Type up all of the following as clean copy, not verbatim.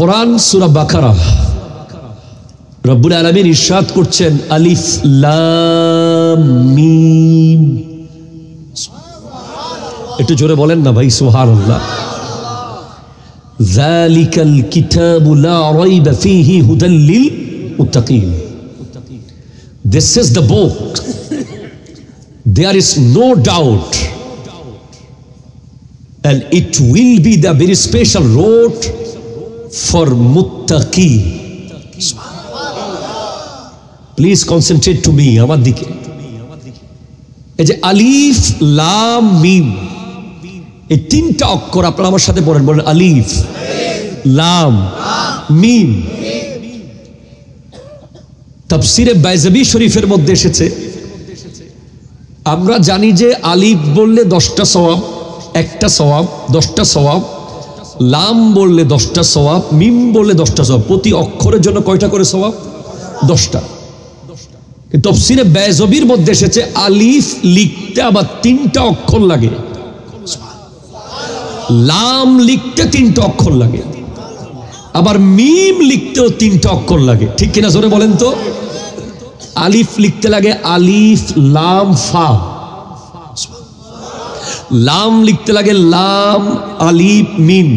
কোরআন সূরা বাকারা রব্বুল আলামিন ইরশাদ করছেন আলিফ লাম মিম। একটু জোরে বলেন না ভাই সুবহানাল্লাহ। যালিকাল কিতাবু লা রাইবা ফীহি হুদাল লিল মুত্তাকিন। This is the book. There is no doubt, and it will be the very special road for muttaqi. Please concentrate to me. আমার দিকে এই যে আলিফ লাম মিম, এই তিনটা অক্ষর আপনারা আমার সাথে পড়েন, বলেন আলিফ লাম মিম। তাফসিরে বাইজাবি শরীফের মধ্যে এসেছে, আমরা জানি যে আলিফ বললে 10টা সওয়াব, একটা সওয়াব 10টা সওয়াব, লাম বললে 10টা সওয়াব, মিম বললে 10টা সওয়াব। প্রতি অক্ষরের জন্য কয়টা করে সওয়াব? 10টা। তাফসিরে বাইজাবির মধ্যে এসেছে আলিফ লিখতে আবার 3টা অক্ষর লাগে, লাম লিখতে 3টা অক্ষর লাগে, আবার মিম লিখতেও 3টা অক্ষর লাগে। ঠিক কিনা জোরে বলেন তো? আলিফ লিখতে লাগে আলিফ লাম ফা, লাম লিখতে লাগে লাম আলিফ মিম,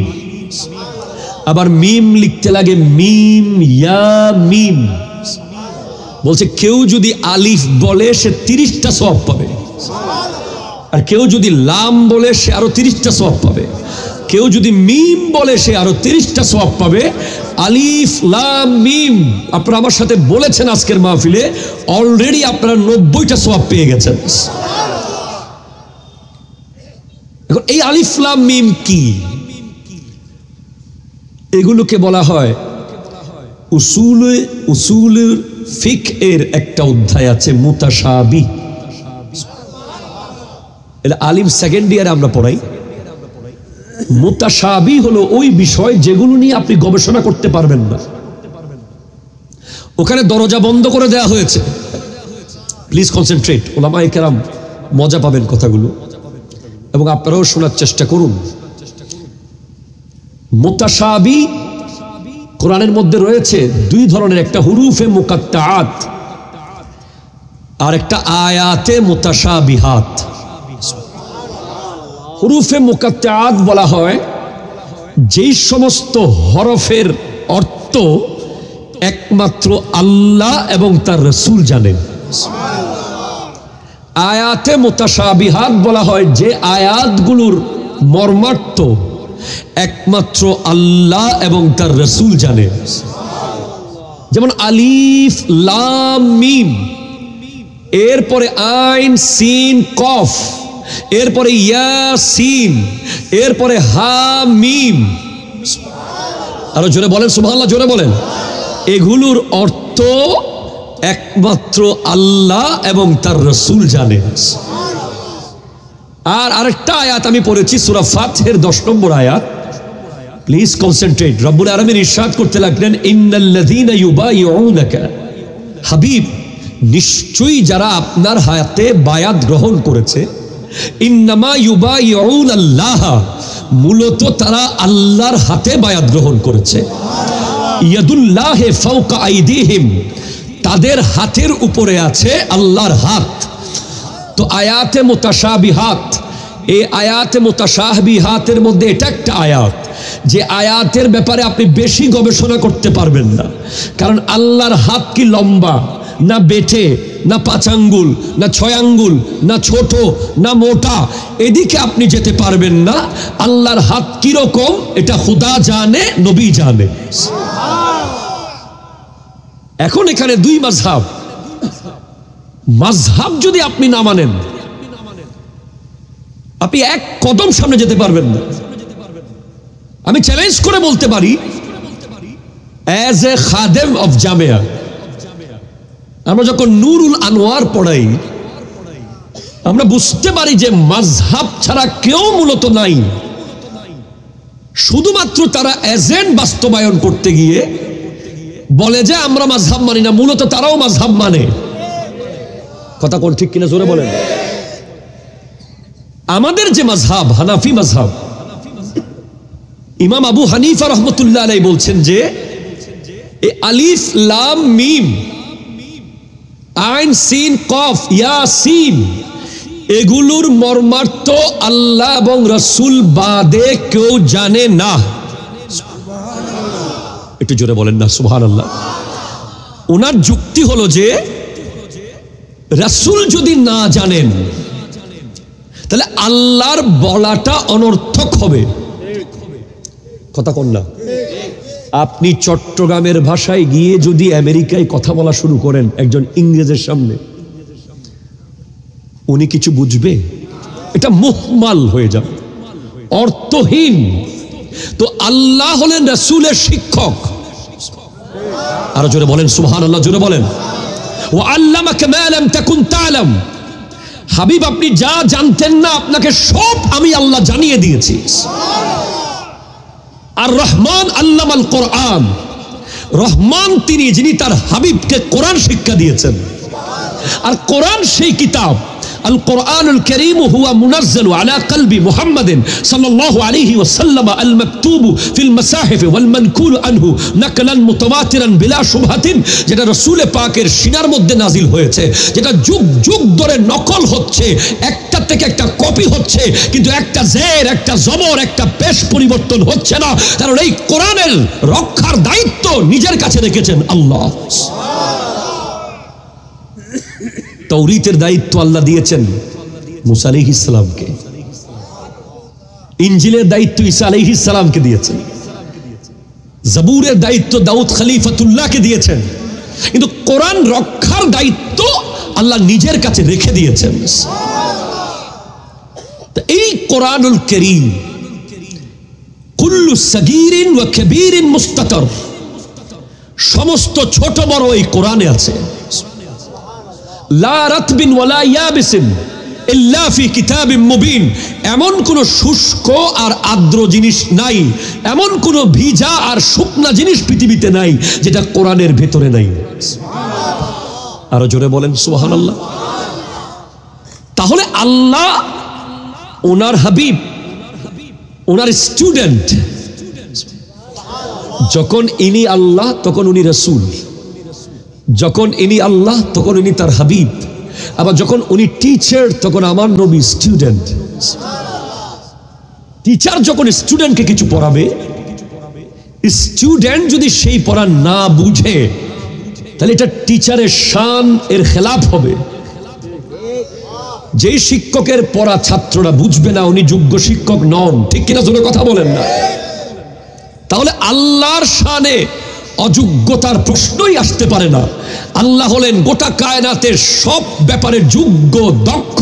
আবার মিম লিখতে লাগে মিম ইয়া মিম। বলছে কেউ যদি আলিফ বলে সে 30টা সওয়াব পাবে, আর কেউ যদি লাম বলে সে আরো 30টা সওয়াব পাবে, কেউ যদি মিম বলে সে আরো 30টা সওয়াব পাবে। আলিফ লাম মিম আপনারা আমার সাথে বলেছেন আজকের মাহফিলে, অলরেডি আপনারা 90টা সওয়াব পেয়ে গেছেন। এখন এই আলিফ লাম মিম কি? এগুলোকে বলা হয় উসুলুল ফিকহ এর একটা অধ্যায় আছে মুতাশাবি। এটা আলিম সেকেন্ড ইয়ারে আমরা পড়াই। মুতাশাবি হলো ওই বিষয় যেগুলো নিয়ে আপনি গবেষণা করতে পারবেন না, ওখানে দরজা বন্ধ করে দেয়া হয়েছে। প্লিজ কনসেন্ট্রেট, ওলামায়ে কেরাম মজা পাবেন কথাগুলো, এবং আপনারাও শোনার চেষ্টা করুন। মুতাশাবি কোরআনের মধ্যে রয়েছে 2 ধরনের, একটা হুরুফে মুকাত্তাআত আর একটা আয়াতে মুতাশাবিহাত। হুরুফে মুকাত্তাআত বলা হয় যেই সমস্ত হরফের অর্থ একমাত্র আল্লাহ এবং তার রাসূল জানেন। আয়াতে মুতাশাবিহাত বলা হয় যে আয়াতগুলোর মর্মার্থ একমাত্র আল্লাহ এবং তার রাসূল জানেন। যেমন আলিফ লাম মিম, এরপরে আইন সিন কফ, এরপরে ইয়াসিন, এরপরে হা মিম। আরো জোরে বলেন সুবহানাল্লাহ, জোরে বলেন। এগুলোর অর্থ একমাত্র আল্লাহ এবং তার রাসূল জানেন। আর আরেকটা আয়াত আমি পড়েছি সূরা ফাতহের 10 নম্বর আয়াত। Please concentrate. রব্বুল আলামিন ইরশাদ করতে লাগলেন ইন্নাল্লাযীনা ইউবাইউনাকা, হাবিব নিশ্চয়ই যারা আপনার হাতে বায়াত গ্রহণ করেছে, ইন্নামা ইউবাইউনাল্লাহ, মূলত তারা আল্লাহর হাতে বায়াত গ্রহণ করেছে। ইয়াদুল্লাহি ফাওকা আইদিহিম, তাদের হাতের উপরে আছে আল্লাহর হাত। তো আয়াতে মুতাশাবিহাত, এই আয়াতে মুতাশাবিহাতের মধ্যে এটা একটা আয়াত যে আয়াতের ব্যাপারে আপনি বেশি গবেষণা করতে পারবেন না, কারণ আল্লাহর হাত কি লম্বা না বেটে না 5 আঙ্গুল না 6 আঙ্গুল না ছোট না মোটা, এদিকে আপনি যেতে পারবেন না। আল্লাহর হাত কিরকম এটা খুদা জানে, নবী জানে। এখন এখানে 2 মাযহাব। মাযহাব যদি আপনি না মানেন, আপনি এক কদম সামনে যেতে পারবেন না। আমি চ্যালেঞ্জ করে বলতে পারি, অ্যাজ এ খাদেম অফ জামিয়া, আমরা যখন নুরুল আনোয়ার পড়াই, আমরা বুঝতে পারি যে মাযহাব ছাড়া কেউ মূলত নাই। শুধুমাত্র তারা এজেন্ট বাস্তবায়ন করতে গিয়ে বলে যে আমরা মাযহাব মানি না, মূলত তারাও মাযহাব মানে। কথা কোন ঠিক কিনা জোরে বলেন। আমাদের যে মাযহাব হানাফি মাযহাব, ইমাম আবু হানিফা রহমতুল্লাহ আলাইহি বলছেন যে এই আলিফ লাম মিম আইন সিন কফ ইয়াসিন এগুলোর মর্মার্থ আল্লাহ এবং রাসূল বাদে কেউ জানে না। একটু জোরে বলেন না সুবহানাল্লাহ। ওনার যুক্তি হলো যে রাসূল যদি না জানেন তাহলে আল্লাহর বলাটা অনর্থক হবে। কথা কোন না? আপনি চট্টগ্রামের ভাষায় গিয়ে যদি আমেরিকায় কথা বলা শুরু করেন একজন ইংরেজের সামনে, উনি কিছু বুঝবে? এটা মুহমাল হয়ে যাবে, অর্থহীন। তো আল্লাহ হলেন রাসূলের শিক্ষক। আরো জোরে বলেন সুবহানাল্লাহ, জোরে বলেন। ওয়া আল্লামাকা মা লাম তাকুন তা'লাম। হাবিব আপনি যা জানতেন না আপনাকে সব আমি আল্লাহ জানিয়ে দিয়েছি। আর রহমান আল্লামাল কোরআন, রহমান তিনি যিনি তার হাবিবকে কোরআন শিক্ষা দিয়েছেন। আর কোরআন সেই কিতাব, আল কোরআনুল কারীম হুয়া মুনাজ্জালু আলা কলবি মুহাম্মাদিন সাল্লাল্লাহু আলাইহি ওয়াসাল্লাম আল মাকতুবু ফিল মাসাহিফ ওয়াল মানকুলু আনহু নাকলান মুতাওয়াতিরান বিলা শুবহাতিন, যেটা রাসূল পাকের সিনার মধ্যে নাজিল হয়েছে, যেটা যুগ যুগ ধরে নকল হচ্ছে, একটা থেকে একটা কপি হচ্ছে, কিন্তু একটা জের একটা জবর একটা পেশ পরিবর্তন হচ্ছে না, কারণ এই কোরআনের রক্ষার দায়িত্ব নিজের কাছে রেখেছেন আল্লাহ। তাওরীতের দায়িত্ব আল্লাহ দিয়েছেন মুসা আলাইহিস সালামকে, ইনজিলের দায়িত্ব ঈসা আলাইহিস সালামকে দিয়েছেন, জাবুরের দায়িত্ব দাউদ খলিফাতুল্লাহকে দিয়েছেন, কিন্তু কোরআন রক্ষার দায়িত্ব আল্লাহ নিজের কাছে রেখে দিয়েছেন। এই কোরআনুল কারীম কুল্লু সাগীরিন ওয়া কাবীরিন মুস্তাতর, সমস্ত ছোট বড় এই কোরআনে আছে। লা রাতবিন ওয়ালা ইয়াবিসিন ইল্লা ফি কিতাবিম মুবিন, এমন কোন শুষ্ক আর আর্দ্র জিনিস নাই, এমন কোন ভিজা আর শুকনা জিনিস পৃথিবীতে নাই যেটা কোরআনের ভেতরে নাই। আরো জোরে বলেন সুবহানাল্লাহ। তাহলে আল্লাহ ওনার হাবিব, ওনার স্টুডেন্ট, যখন ইনি আল্লাহ তখন উনি রাসূল, যখন ইনি আল্লাহ তখন উনি তার হাবিব, আবার যখন উনি টিচার তখন আমার নবী স্টুডেন্ট। টিচার যখন স্টুডেন্টকে কিছু পড়াবে, স্টুডেন্ট যদি সেই পড়া না বুঝে তাহলে এটা টিচারের শান এর খেলাফ হবে। যেই শিক্ষকের পড়া ছাত্ররা বুঝবে না উনি যোগ্য শিক্ষক নন, ঠিক কিনা জোরে কথা বলেন না? তাহলে আল্লাহর শানে অযোগ্যতার প্রশ্নই আসতে পারে না। আল্লাহ হলেন গোটা কায়নাতের সব ব্যাপারে যোগ্য, দক্ষ,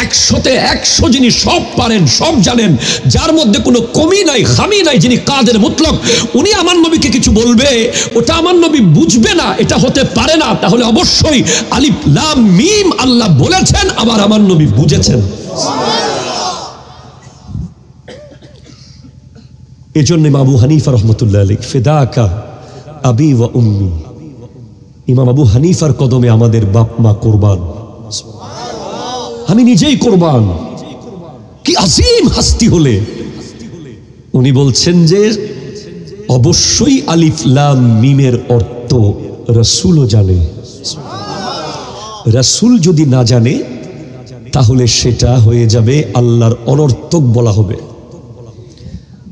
100তে 100 যিনি সব পারেন, সব জানেন, যার মধ্যে কোনো কমি নাই, খামি নাই, যিনি কাদের মুতলক। উনি আমার নবীকে কিছু বলবে, ওটা আমার নবী বুঝবে না, এটা হতে পারে না। তাহলে অবশ্যই আলিফ লাম মিম আল্লাহ বলেছেন, আবার আমার নবী বুঝেছেন। এজন্য আবু হানিফা রহমতুল্লাহ আলাইহি ফিদাকা আবি ওয়া উম্মি, ইমাম আবু হানিফার কদমে আমাদের বাপ মা কোরবান, আমি নিজেই কোরবান। কি আজিম হাস্তি হলে উনি বলছেন যে অবশ্যই আলিফ লাম মিমের অর্থ রাসূলও জানে। রাসূল যদি না জানে তাহলে সেটা হয়ে যাবে আল্লাহর অনর্থক বলা হবে।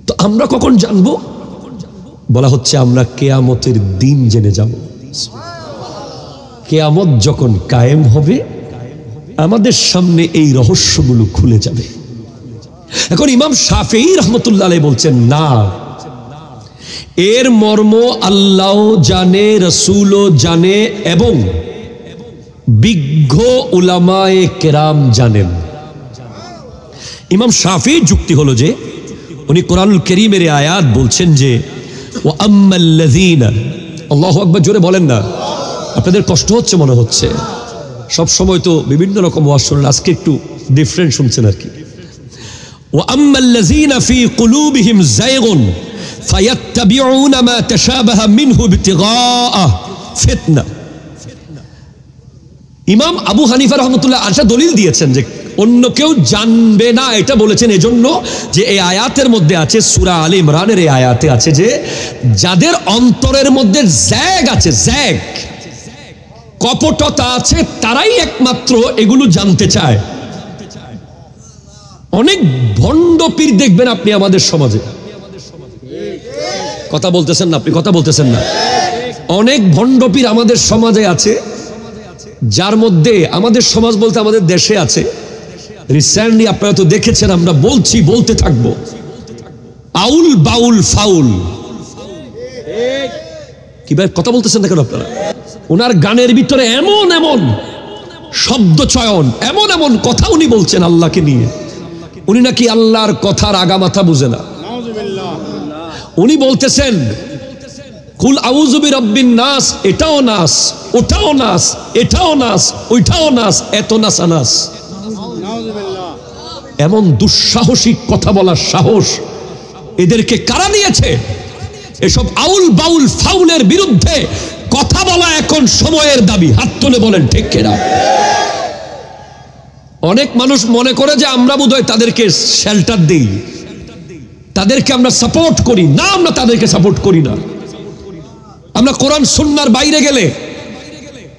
তো আমরা কখন জানবো? বলা হচ্ছে আমরা কিয়ামতের দিন জেনে যাব। কিয়ামত যখন কায়েম হবে আমাদের সামনে এই রহস্যগুলো খুলে যাবে। এখন ইমাম শাফিঈ রাহমাতুল্লাহ আলাইহি বলছেন না, এর মর্ম আল্লাহ জানে, রাসূলও জানে এবং বিজ্ঞ উলামায়ে কেরাম জানেন। ইমাম শাফিঈর যুক্তি হলো যে উনি কোরআনুল কারীমের আয়াত বলছেন যে ওয়া আম্মাল্লাযীনা, আল্লাহু আকবার জোরে বলেন না, আপনাদের কষ্ট হচ্ছে মনে হচ্ছে, সব সময় তো বিভিন্ন রকম ওয়াজ শুনেন, আজকে একটু ডিফারেন্ট শুনছেন আর কি। ওয়া আম্মাল্লাযীনা ফী কুলুবিহিম যায়গুন ফায়াত্তাবিউনা মা তাশাবাহা মিনহু ইবতিগাআ ফিতনা। ইমাম আবু হানিফা রাহমাতুল্লাহ আলাইহি দলিল দিয়েছেন যে অন্য কেউ জানবে না, এটা বলেছেন এজন্য যে এই আয়াতের মধ্যে আছে, সূরা আলে ইমরানের এই আয়াতে আছে যে যাদের অন্তরের মধ্যে জ্যাগ আছে, জ্যাগ কপটতা আছে, তারাই একমাত্র এগুলো জানতে চায়। অনেক ভণ্ড পীর দেখবেন আপনি আমাদের সমাজে, কথা বলতেছেন না, আপনি কথা বলতেছেন না, অনেক ভণ্ড পীর আমাদের সমাজে আছে, যার মধ্যে আমাদের সমাজ বলতে আমাদের দেশে আছে। রিসেন্টলি আপনারা তো দেখেছেন, আমরা বলছি, বলতে থাকবো, আউল বাউল ফাউল। কি ভাই কথা বলতেছেন না কেন আপনারা? ওনার গানের ভিতরে এমন এমন শব্দ চয়ন, এমন এমন কথা উনি বলছেন আল্লাহকে নিয়ে, উনি নাকি আল্লাহর কথার আগামাথা বুঝে না। উনি বলতেছেন কুল আউযু বিরাব্বিন নাস, এটাও নাস, ওটাও নাস, এটাও নাস, ওইটাও নাস, এত নাস আনাস। এমন দুঃসাহসিক কথা বলার সাহস এদেরকে কারা দিয়েছে? এসব আউল বাউল ফাউলের বিরুদ্ধে কথা বলা এখন সময়ের দাবি। হাত তুলে বলেন ঠিক কিনা? অনেক মানুষ মনে করে যে আমরা বোধহয় তাদেরকে শেল্টার দিই, তাদেরকে আমরা সাপোর্ট করি। না, আমরা তাদেরকে সাপোর্ট করি না। আমরা কোরআন সুন্নাহর বাইরে গেলে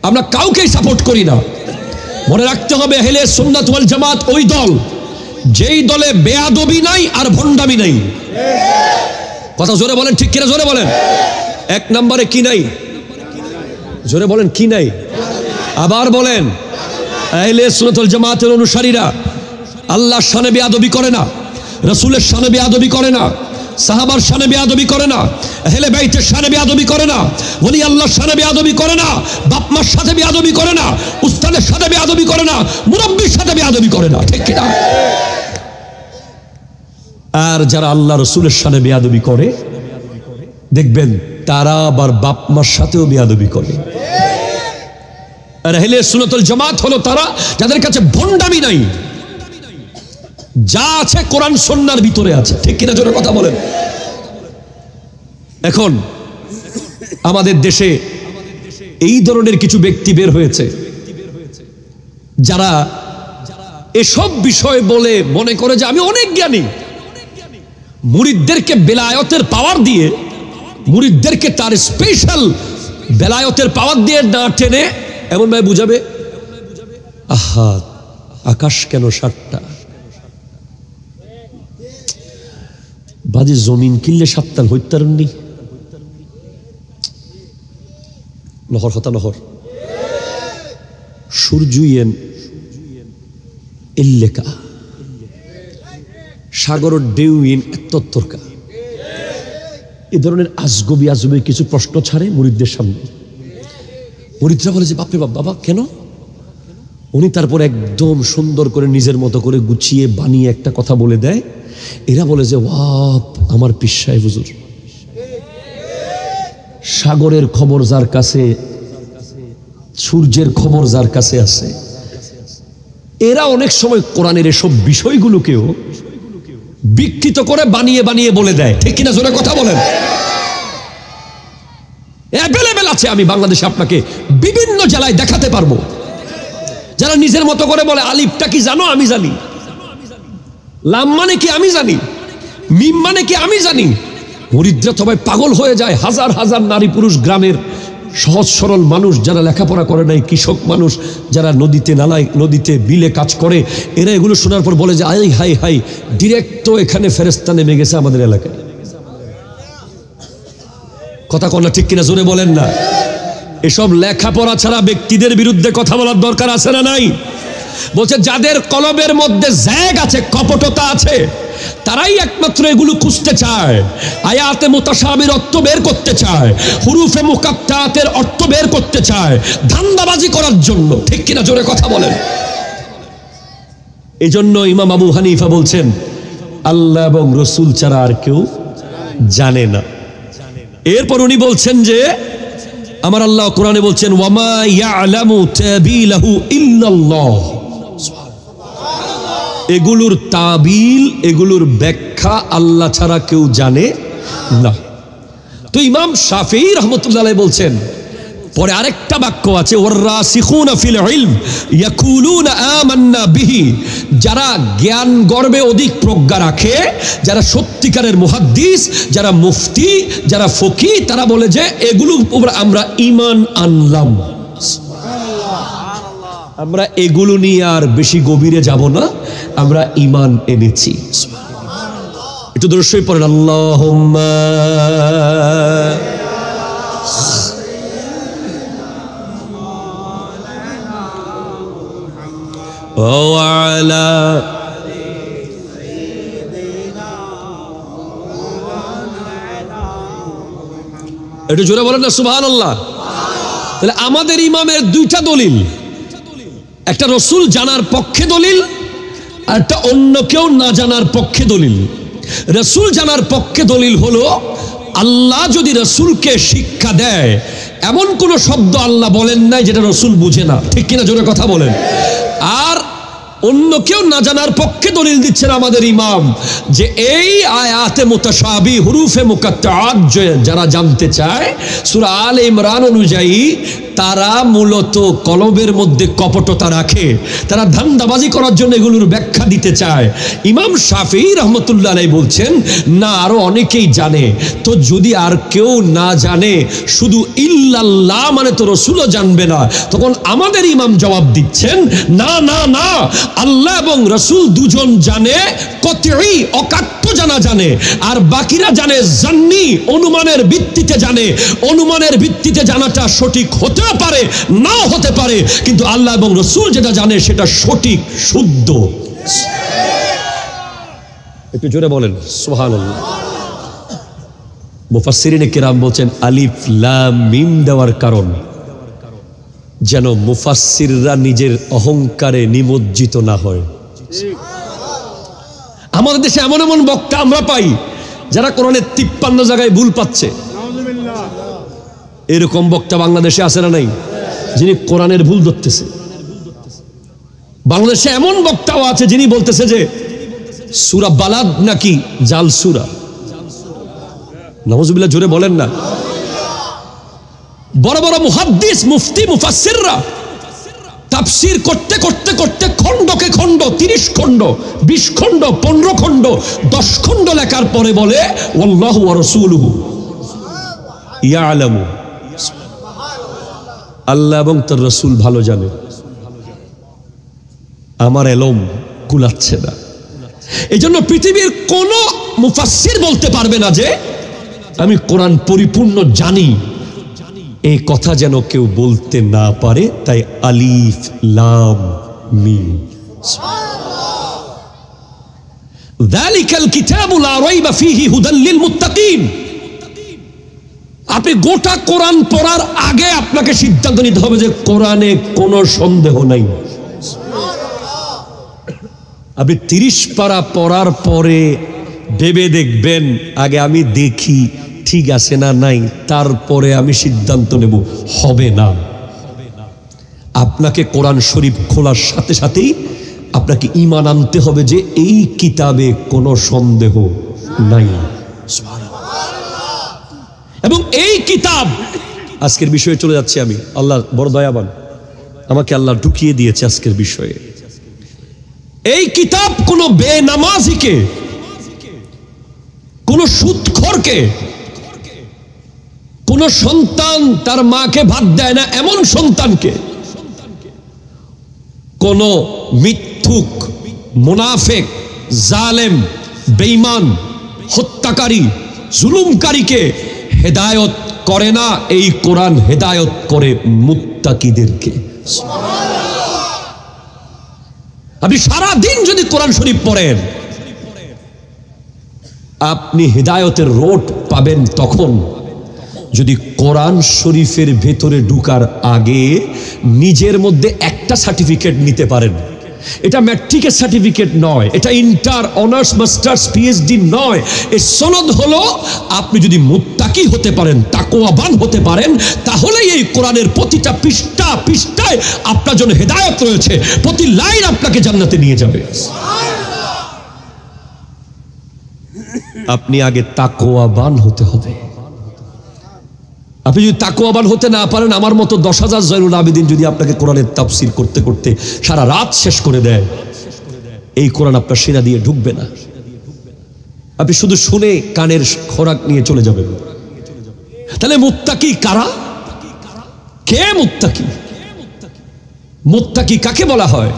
আমরা কাউকেই সাপোর্ট করি না। মনে রাখতে হবে, আহলে সুন্নাত ওয়াল জামাত ওই দল যেই দলে বেয়াদবি নাই আর ভণ্ডামি নাই। কথা জোরে বলেন ঠিক কিনা? জোরে বলেন। এক নম্বরে কি নাই? জোরে বলেন কি নাই? আবার বলেন, আহলে সুন্নাত ওয়াল জামাতের অনুসারীরা আল্লাহর শানে বেয়াদবি করে না, রাসূলের শানে বেয়াদবি করে না, সাহাবার শানে বেয়াদবি করে না, আহলে বাইতের শানে বেয়াদবি করে না, ওলি আল্লাহর শানে বেয়াদবি করে না, বাপ মার সাথে বেয়াদবি করে না, উস্তাদের সাথে বেয়াদবি করে না, মুরব্বির সাথে বেয়াদবি করে না। ঠিক কিনা? আর যারা আল্লাহ রাসূলের শানে বেয়াদবি করে দেখবেন তারা আবার বাপ মার সাথেও বেয়াদবি করে। আর আহলে সুন্নাত ওয়াল জামাত হলো তারা যাদের কাছে ভণ্ডামি নাই, যা আছে কোরআন সুন্নাহর ভিতরে আছে। ঠিক কিনা? জোরে কথা বলেন। এখন আমাদের দেশে এই ধরনের কিছু ব্যক্তি বের হয়েছে যারা এসব বিষয় বলে মনে করে যে আমি অনেক জ্ঞানী। মুরিদদেরকে বেলায়েতের পাওয়ার দিয়ে, মুরিদদেরকে তার স্পেশাল বেলায়েতের পাওয়ার দিয়ে না টেনে এমন ভাবে বুঝাবে, আহা আকাশ কেন সাতটা, বাজে জমিন কিনলে সাতটাল হইতারনি, নহর হতা নহর সূর্যইয়েন এল্লেকা সাগরের ঢেউইন এত্তরকা। এ ধরনের আজগবি আজগবি কিছু প্রশ্ন ছাড়ে মুরিদদের সামনে। মুরিদরা বলে যে বাপরে বাপ, বাবা কেন? উনি তারপর একদম সুন্দর করে নিজের মতো করে গুছিয়ে বানিয়ে একটা কথা বলে দেয়। এরা বলে যে ওয়াপ, আমার পীর সাহেব হুজুর, সাগরের খবর যার কাছে, সূর্যের খবর যার কাছে আছে। এরা অনেক সময় কোরআনের এসব বিষয়গুলোকেও বিকৃত করে বানিয়ে বানিয়ে বলে দেয়। ঠিক কিনা? জোরে কথা বলেন। অ্যাভেলেবেল আছে, আমি বাংলাদেশে আপনাকে বিভিন্ন জেলায় দেখাতে পারবো, যারা নিজের মতো করে বলে আলিফটা কি জানো? আমি জানি। লাম মানে কি? আমি জানি। মিম মানে কি? আমি জানি। মুরিদরা সবাই পাগল হয়ে যায়। হাজার হাজার নারী পুরুষ, গ্রামের সহজ সরল মানুষ যারা লেখাপড়া করে নাই, কৃষক মানুষ যারা নদীতে নালায়, নদীতে বিলে কাজ করে, এরা এগুলো শোনার পর বলে যে আই হাই হাই, ডিরেক্ট তো এখানে ফেরেশতা নেমে গেছে আমাদের এলাকায়। কথা কন না ঠিক কিনা? জোরে বলেন না। এসব লেখাপড়া ছাড়া ব্যক্তিদের বিরুদ্ধে কথা বলার দরকার আছে না নাই? বলছে যাদের কলবের মধ্যে জ্যাগ আছে, কপটতা আছে, তারাই একমাত্র এগুলো খুঁজতে চায়। আয়াতে মুতাশাবির অর্থ বের করতে চায়, হুরুফে মুকাত্তাতের অর্থ বের করতে চায়, ধান্দাবাজি করার জন্য। ঠিক কিনা? জোরে কথা বলেন। এই জন্য ইমাম আবু হানিফা বলছেন আল্লাহ এবং রসুল ছাড়া আর কেউ জানে না। এরপর উনি বলছেন যে আমার আল্লাহ কোরআনে বলছেন ওয়ামা ইয়ালামু তাবিলাহু ইল্লাল্লাহ। এগুলোর তাবিল, এগুলোর ব্যাখ্যা আল্লাহ ছাড়া কেউ জানে না। তো ইমাম শাফিঈ রাহমাতুল্লাহ আলাইহি বলছেন পরে আরেকটা বাক্য আছে, ওয়াররাসিখুনা ফিল ইলম ইয়াকুলুনা আমান্না বিহি, যারা জ্ঞান গর্বে অধিক প্রজ্ঞা রাখে, যারা সত্যিকারের মুহাদ্দিস, যারা মুফতি, যারা ফকি, তারা বলে যে এগুলোর উপর আমরা ঈমান আনলাম। আমরা এগুলো নিয়ে আর বেশি গভীরে যাব না, আমরা ঈমান এনেছি। একটু দর্শই পড়েন, আল্লাহুম্মা ওয়ালা একটু জোরে বলেন না সুবহানাল্লাহ। তাহলে আমাদের ইমামের দুইটা দলিল, একটা রসুল জানার পক্ষে দলিল, আর একটা অন্য কেউ না জানার পক্ষে দলিল। রসুল জানার পক্ষে দলিল হলো, আল্লাহ যদি রসুলকে শিক্ষা দেয়, এমন কোন শব্দ আল্লাহ বলেন নাই যেটা রসুল বুঝে না, ঠিক কিনা জোরে কথা বলেন। আর অন্য কেউ না জানার পক্ষে দলিল দিচ্ছেন আমাদের ইমাম, যে এই আয়াতে মুতাশাবি হুরুফে মুকাত্তাআত যারা জানতে চায় সূরা আলে ইমরান অনুযায়ী, তারা মূলত কলবের মধ্যে কপটতা রাখে, তারা ধান্দাবাজি করার জন্য এগুলোর ব্যাখ্যা দিতে চায়। ইমাম শাফিঈ রাহমাতুল্লাহ আলাইহি বলছেন, না, আরো অনেকেই জানে। তো যদি আর কেউ না জানে, শুধু ইল্লাল্লাহ মানে তো রসুলও জানবে না। তখন আমাদের ইমাম জবাব দিচ্ছেন, না না না, আল্লাহ এবং রসুল দুজন জানে, কতই অকাট্য জানা জানে, আর বাকিরা জানে জান্নি, অনুমানের ভিত্তিতে জানে। অনুমানের ভিত্তিতে জানাটা সঠিক হতেও পারে, নাও হতে পারে, কিন্তু আল্লাহ এবং রসুল যেটা জানে সেটা সঠিক, শুদ্ধ। একটু জোরে বলেন সুবহানাল্লাহ। মুফাসসিরিনে কিরাম বলছেন, আলিফ লাম মিম দেওয়ার কারণ যেন মুফাসসিররা নিজের অহংকারে নিমজ্জিত না হয়। আমাদের দেশে এমন এমন বক্তা আমরা পাই যারা কোরআনের 53 জায়গায় ভুল পাচ্ছে। এরকম বক্তা বাংলাদেশে আছে না নাই, যিনি কোরআনের ভুল ধরতেছে? বাংলাদেশে এমন বক্তাও আছে যিনি বলতেছে যে সূরা বালাদ নাকি জাল সূরা। নাউজুবিল্লাহ, জোরে বলেন না। বড় বড় মুহাদ্দিস, মুফতি, মুফাসসিররা তাফসীর করতে করতে করতে খণ্ডকে খণ্ড, 30 খণ্ড, 20 খণ্ড, 15 খণ্ড, 10 খণ্ড লেখার পরে বলে ওয়াল্লাহু ওয়া রাসূলুহু ইয়ালামু, আল্লাহ এবং তার রাসূল ভালো জানে, আমার এলম কুলাচ্ছে না। এই জন্য পৃথিবীর কোন মুফাসসির বলতে পারবে না যে আমি কোরআন পরিপূর্ণ জানি। এই কথা যেন কেউ বলতে না পারে, তাই আলিফ লাম মিম। যালিকাল কিতাবু লা রাইবা ফীহি হুদাল লিল মুত্তাকিন। আপনি গোটা কোরআন পড়ার আগে আপনাকে সিদ্ধান্ত নিতে হবে যে কোরআনে কোনো সন্দেহ নাই। আপনি 30 পারা পড়ার পরে ভেবে দেখবেন, আগে আমি দেখি ঠিক আছে না নাই, তারপরে আমি সিদ্ধান্ত নেব, হবে না। আপনাকে কোরআন শরীফ খোলার সাথে সাথেই আপনাকে ঈমান আনতে হবে যে এই কিতাবে কোনো সন্দেহ নাই। এবং এই কিতাব, আজকের বিষয়ে চলে যাচ্ছি আমি, আল্লাহ বড় দয়াবান, আমাকে আল্লাহ ঢুকিয়ে দিয়েছে আজকের বিষয়ে। এই কিতাব কোন বেনামাজিকে, কোন সুদখোরকে, কোন সন্তান তার মাকে ভাত দেয় না এমন সন্তানকে, কোন মিথ্যুক, মুনাফিক, জালেম, বেঈমান, হত্যাকারী, জুলুমকারীকে হেদায়েত করে না। এই কোরআন হেদায়েত করে মুত্তাকিদেরকে। আপনি সারা দিন যদি কোরআন শরীফ পড়েন, আপনি হেদায়েতের রোড পাবেন তখন যদি কোরআন শরীফের ভেতরে ঢুকার আগে নিজের মধ্যে একটা সার্টিফিকেট নিতে পারেন। এটা ম্যাট্রিকের সার্টিফিকেট নয়, এটা ইন্টার, অনার্স, মাস্টার্স, পিএইচডি নয়। এই সনদ হলো আপনি যদি মুত্তাকি হতে পারেন, তাকওয়াবান হতে পারেন, তাহলেই এই কোরআনের প্রতিটা পৃষ্ঠা পৃষ্ঠায় আপনার জন্য হেদায়েত রয়েছে, প্রতি লাইন আপনাকে জান্নাতে নিয়ে যাবে। আপনি আগে তাকওয়াবান হতে হবে। আপনি যদি তাকওয়াবান হতে না পারেন, আমার মতো 10,000 জয়নুল আবেদিন যদি আপনাকে কোরআনের তাফসীর করতে করতে সারা রাত শেষ করে দেয়, এই কোরআন আপনার শিরা দিয়ে ঢুকবে না। আপনি শুধু শুনে কানের খোরাক নিয়ে চলে যাবেন। তাহলে মুত্তাকি কারা? কে মুত্তাকি? মুত্তাকি কাকে বলা হয়?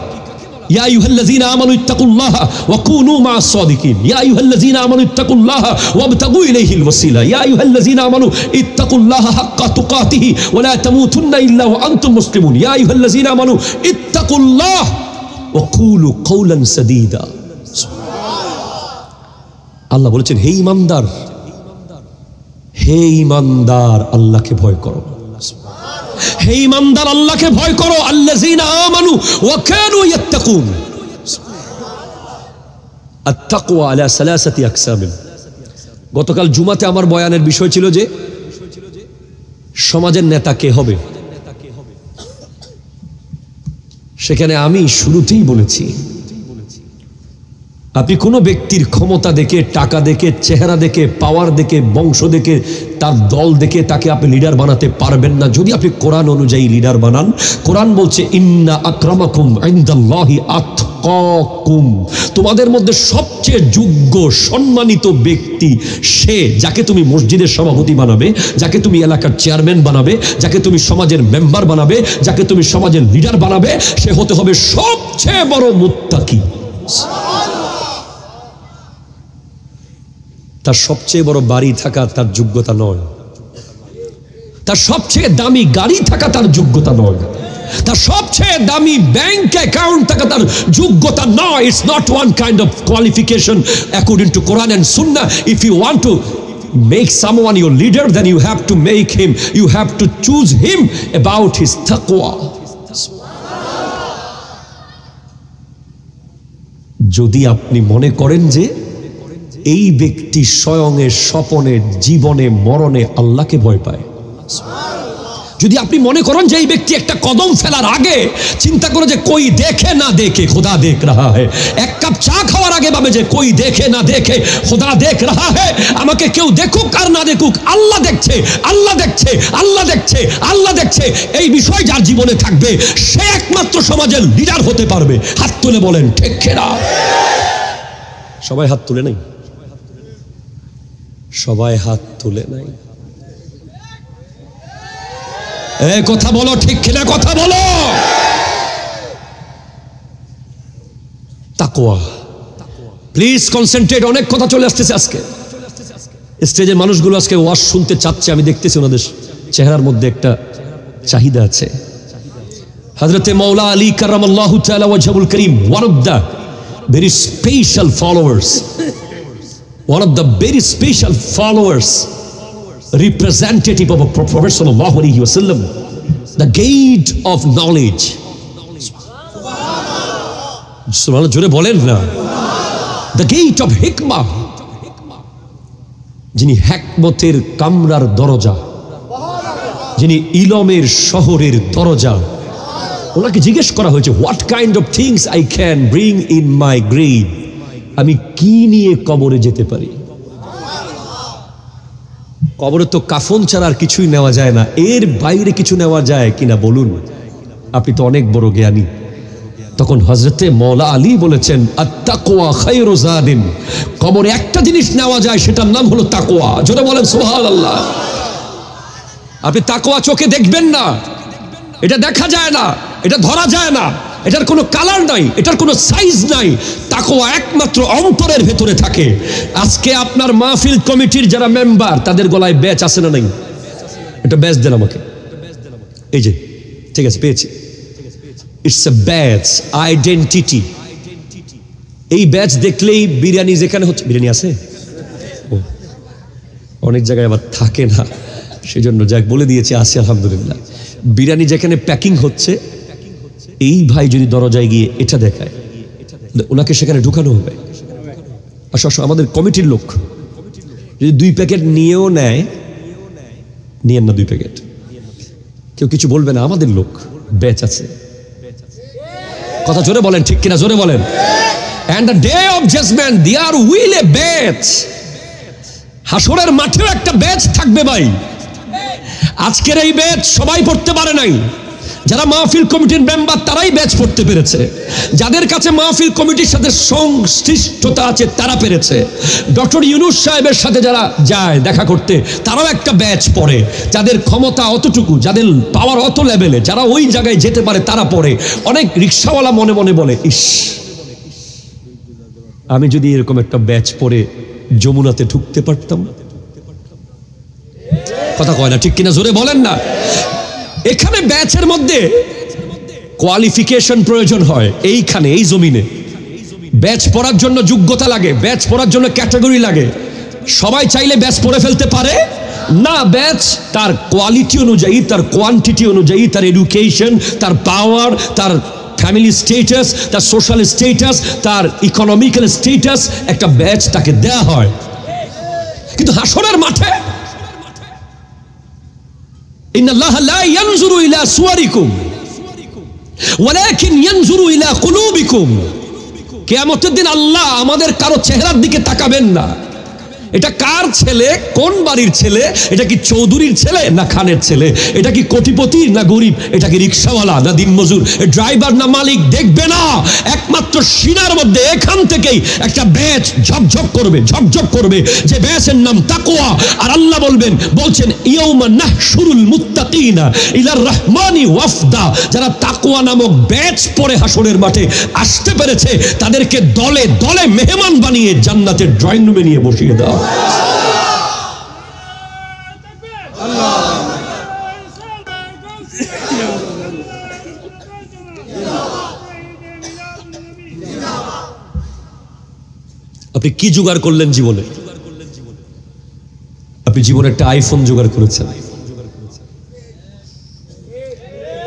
ইয়া আইয়ুহাল্লাযীনা আমানু ইত্তাকুল্লাহা ওয়া কুনু মা'আস সাদিকিন, ইয়া আইয়ুহাল্লাযীনা আমানু ইত্তাকুল্লাহা ওয়াবতাগু ইলাইহিল ওয়াসিলা, ইয়া আইয়ুহাল্লাযীনা আমানু ইত্তাকুল্লাহা হাক্কা তুকাতিহি ওয়া লা তামুতুন্না ইল্লা ওয়া আনতুম মুসলিমুন, ইয়া আইয়ুহাল্লাযীনা আমানু ইত্তাকুল্লাহা ওয়া কুলু কাওলান সাদীদা। আল্লাহ বলেছেন, হে ঈমানদার, হে ঈমানদার, আল্লাহকে ভয় করো। হে ঈমানদার, আল্লাহকে ভয় করো। আল্লাযীনা আমানু ওয়া কানু ইয়াত্তাকুন। আত-তাকওয়া আলা সালাসাতি আকসাম। গতকাল জুমাতে আমার বয়ানের বিষয় ছিল যে সমাজের নেতা কে হবে। সেখানে আমি শুরুতেই বলেছি, আপনি কোনো ব্যক্তির ক্ষমতা দেখে, টাকা দেখে, চেহারা দেখে, পাওয়ার দেখে, বংশ দেখে, তার দল দেখে তাকে আপনি লিডার বানাতে পারবেন না যদি আপনি কোরআন অনুযায়ী লিডার বানান। কোরআন বলছে, ইন্না আকরামাকুম ইনদাল্লাহি আতকাকুম, তোমাদের মধ্যে সবচেয়ে যোগ্য সম্মানিত ব্যক্তি সে যাকে তুমি মসজিদের সভাপতি বানাবে, যাকে তুমি এলাকার চেয়ারম্যান বানাবে, যাকে তুমি সমাজের মেম্বার বানাবে, যাকে তুমি সমাজের লিডার বানাবে, সে হতে হবে সবচেয়ে বড় মুত্তাকি। তার সবচেয়ে বড় বাড়ি থাকা তার যোগ্যতা নয়, তার সবচেয়ে দামি গাড়ি থাকা তার যোগ্যতা নয়, তার সবচেয়ে দামি ব্যাংক অ্যাকাউন্ট থাকা তার যোগ্যতা নয়। It's not one kind of qualification according to Quran and Sunnah. If you want to make someone your leader, then you have to choose him about his taqwa. যদি আপনি মনে করেন যে এই ব্যক্তি স্বয়ংের স্বপনে জীবনে মরণে আল্লাহকে ভয় পায়, যদি আপনি মনে করেন যে এই ব্যক্তি একটা কদম ফেলার আগে চিন্তা করে যে কই দেখে না দেখে খোদা দেখ রাহা হ্যায়, এক কাপ চা খাওয়ার আগে ভাবে যে কই দেখে না দেখে খোদা দেখ রাহা হ্যায়, আমাকে কেউ দেখুক আর না দেখুক আল্লাহ দেখছে, আল্লাহ দেখছে, আল্লাহ দেখছে, আল্লাহ দেখছে, এই বিষয় যার জীবনে থাকবে সে একমাত্র সমাজের লিডার হতে পারবে। হাত তুলে বলেন ঠিক কিনা? সবাই হাত তুলে নাই, সবাই হাত তুলে নাই। কথা বলো ঠিক কিনা, কথা বলো। তাকওয়া, প্লিজ কনসেন্ট্রেট। অনেক কথা চলে আসতেছে আজকে স্টেজের মানুষগুলো আজকে ওয়াজ শুনতে চাচ্ছে, আমি দেখতেছি ওনাদের চেহারার মধ্যে একটা চাহিদা আছে। হযরতে মাওলা আলী কারামাল্লাহু তাআলা ওয়াজহুল করিম, one of the very special followers, one of the very special followers, representative of a Prophet sallallahu alaihi wasallam, the gate of knowledge. Subhanallah, jore bolen na. The gate of hikmah, যিনি হিকমতের কামরার দরজা, যিনি ইলমের শহরের দরজা। ওনাকে জিজ্ঞেস করা হয়েছে, what kind of things I can bring in my grave, আমি কি নিয়ে কবরে যেতে পারি? কবরে তো কাফন ছাড়া আর কিছুই নেওয়া যায় না, এর বাইরে কিছু নেওয়া যায় কিনা বলুন? আপনি তো অনেক বড় জ্ঞানী। তখন হযরতে মাওলা আলী বলেছেন, আত-তাকওয়া খায়রু যাদিন, কবরে একটা জিনিস নেওয়া যায়, সেটার নাম হলো তাকওয়া। জোরে বলেন সুবহানাল্লাহ। আপনি তাকওয়া চোখে দেখবেন না, এটা দেখা যায় না, এটা ধরা যায় না, এটার কোনো কালার নাই, এটার কোনো সাইজ নাই। তাকওয়া একমাত্র অন্তরের ভেতরে থাকে। আজকে আপনার মাহফিল কমিটির যারা মেম্বার, তাদের গলায় ব্যাচ আছে না নাই? এটা ব্যাচ দেন আমাকে। এই যে, ঠিক আছে, পেয়েছি। It's a batch, identity. এই ব্যাচ দেখলেই বিরিয়ানি যেখানে হচ্ছে, বিরিয়ানি আছে অনেক জায়গায় আবার থাকে না, সেজন্য যাক বলে দিয়েছি আছে আলহামদুলিল্লাহ। বিরিয়ানি যেখানে প্যাকিং হচ্ছে, এই ভাই যদি দরজায় গিয়ে এটা দেখায়, ওনাকে সেখানে ঢুকানো হবে। আসো আসো, আমাদের কমিটির লোক যদি 2 প্যাকেট নিয়েও নেয়, নিয়েন না 2 প্যাকেট, কেউ কিছু বলবে না, আমাদের লোক ব্যাচ আছে। কথা জোরে বলেন ঠিক কিনা, জোরে বলেন। And the day of judgment there will a batch, হাসরের মাঠেও একটা ব্যাচ থাকবে ভাই। আজকের এই ব্যাচ সবাই পড়তে পারে নাই, যারা মাহফিল কমিটির মেম্বার তারাই ব্যাচ পড়তে পেরেছে, যাদের কাছে মাহফিল কমিটির সাথে সংশ্লিষ্টতা আছে তারা পেরেছে। ডক্টর ইউনূস সাহেবের সাথে যারা যায় দেখা করতে তারাও একটা ব্যাচ পড়ে, যাদের ক্ষমতা অতটুকু, যাদের পাওয়ার অত লেভেলে, যারা ওই জায়গায় যেতে পারে তারা পড়ে। অনেক রিক্সাওয়ালা মনে মনে বলে, ইস আমি যদি এরকম একটা ব্যাচ পড়ে যমুনাতে ঢুকতে পারতাম। কথা কয় না, ঠিক কিনা জোরে বলেন না। এখানে ব্যাচের মধ্যে কোয়ালিফিকেশন প্রয়োজন হয়, এইখানে এই জমিনে ব্যাচ পড়ার জন্য যোগ্যতা লাগে, ব্যাচ পড়ার জন্য ক্যাটাগরি লাগে। সবাই চাইলে ব্যাচ পড়ে ফেলতে পারে না। ব্যাচ তার কোয়ালিটি অনুযায়ী, তার কোয়ান্টিটি অনুযায়ী, তার এডুকেশন, তার পাওয়ার, তার ফ্যামিলি স্টেটাস, তার সোশ্যাল স্টেটাস, তার ইকোনমিক্যাল স্টেটাস, একটা ব্যাচ তাকে দেয়া হয়। কিন্তু হাসরের মাঠে ইন্নাল্লাহা লা ইয়ানজুরু ইলা সুওয়ারিকুম ওয়ালাকিন ইয়ানজুরু ইলা কুলুবিকুম। কিয়ামতের দিন আল্লাহ আমাদের কারো চেহারার দিকে তাকাবেন না। এটা কার ছেলে, কোন বাড়ির ছেলে, এটা কি চৌধুরীর ছেলে না খানের ছেলে, এটা কি কোটিপতি না গরিব, এটা কি রিক্সাওয়ালা না দিনমজুর, ড্রাইভার না মালিক দেখবে না। একমাত্র সিনার মধ্যে এখান থেকেই একটা ব্যাচ ঝকঝক করবে, ঝকঝক করবে, যে ব্যাচের নাম তাকওয়া। আর আল্লাহ বলছেন ইয়াউমা নাহশুরুল মুত্তাকিনা ইলার রহমানি ওয়াফদা। যারা তাকওয়া নামক ব্যাচ পড়ে হাসরের মাঠে আসতে পেরেছে তাদেরকে দলে দলে মেহমান বানিয়ে জান্নাতের ড্রয়িং রুমে নিয়ে বসিয়ে দাও। আপনি কি জোগাড় করলেন জীবনে? আপনি জীবনে একটা আইফোন জোগাড় করেছেন,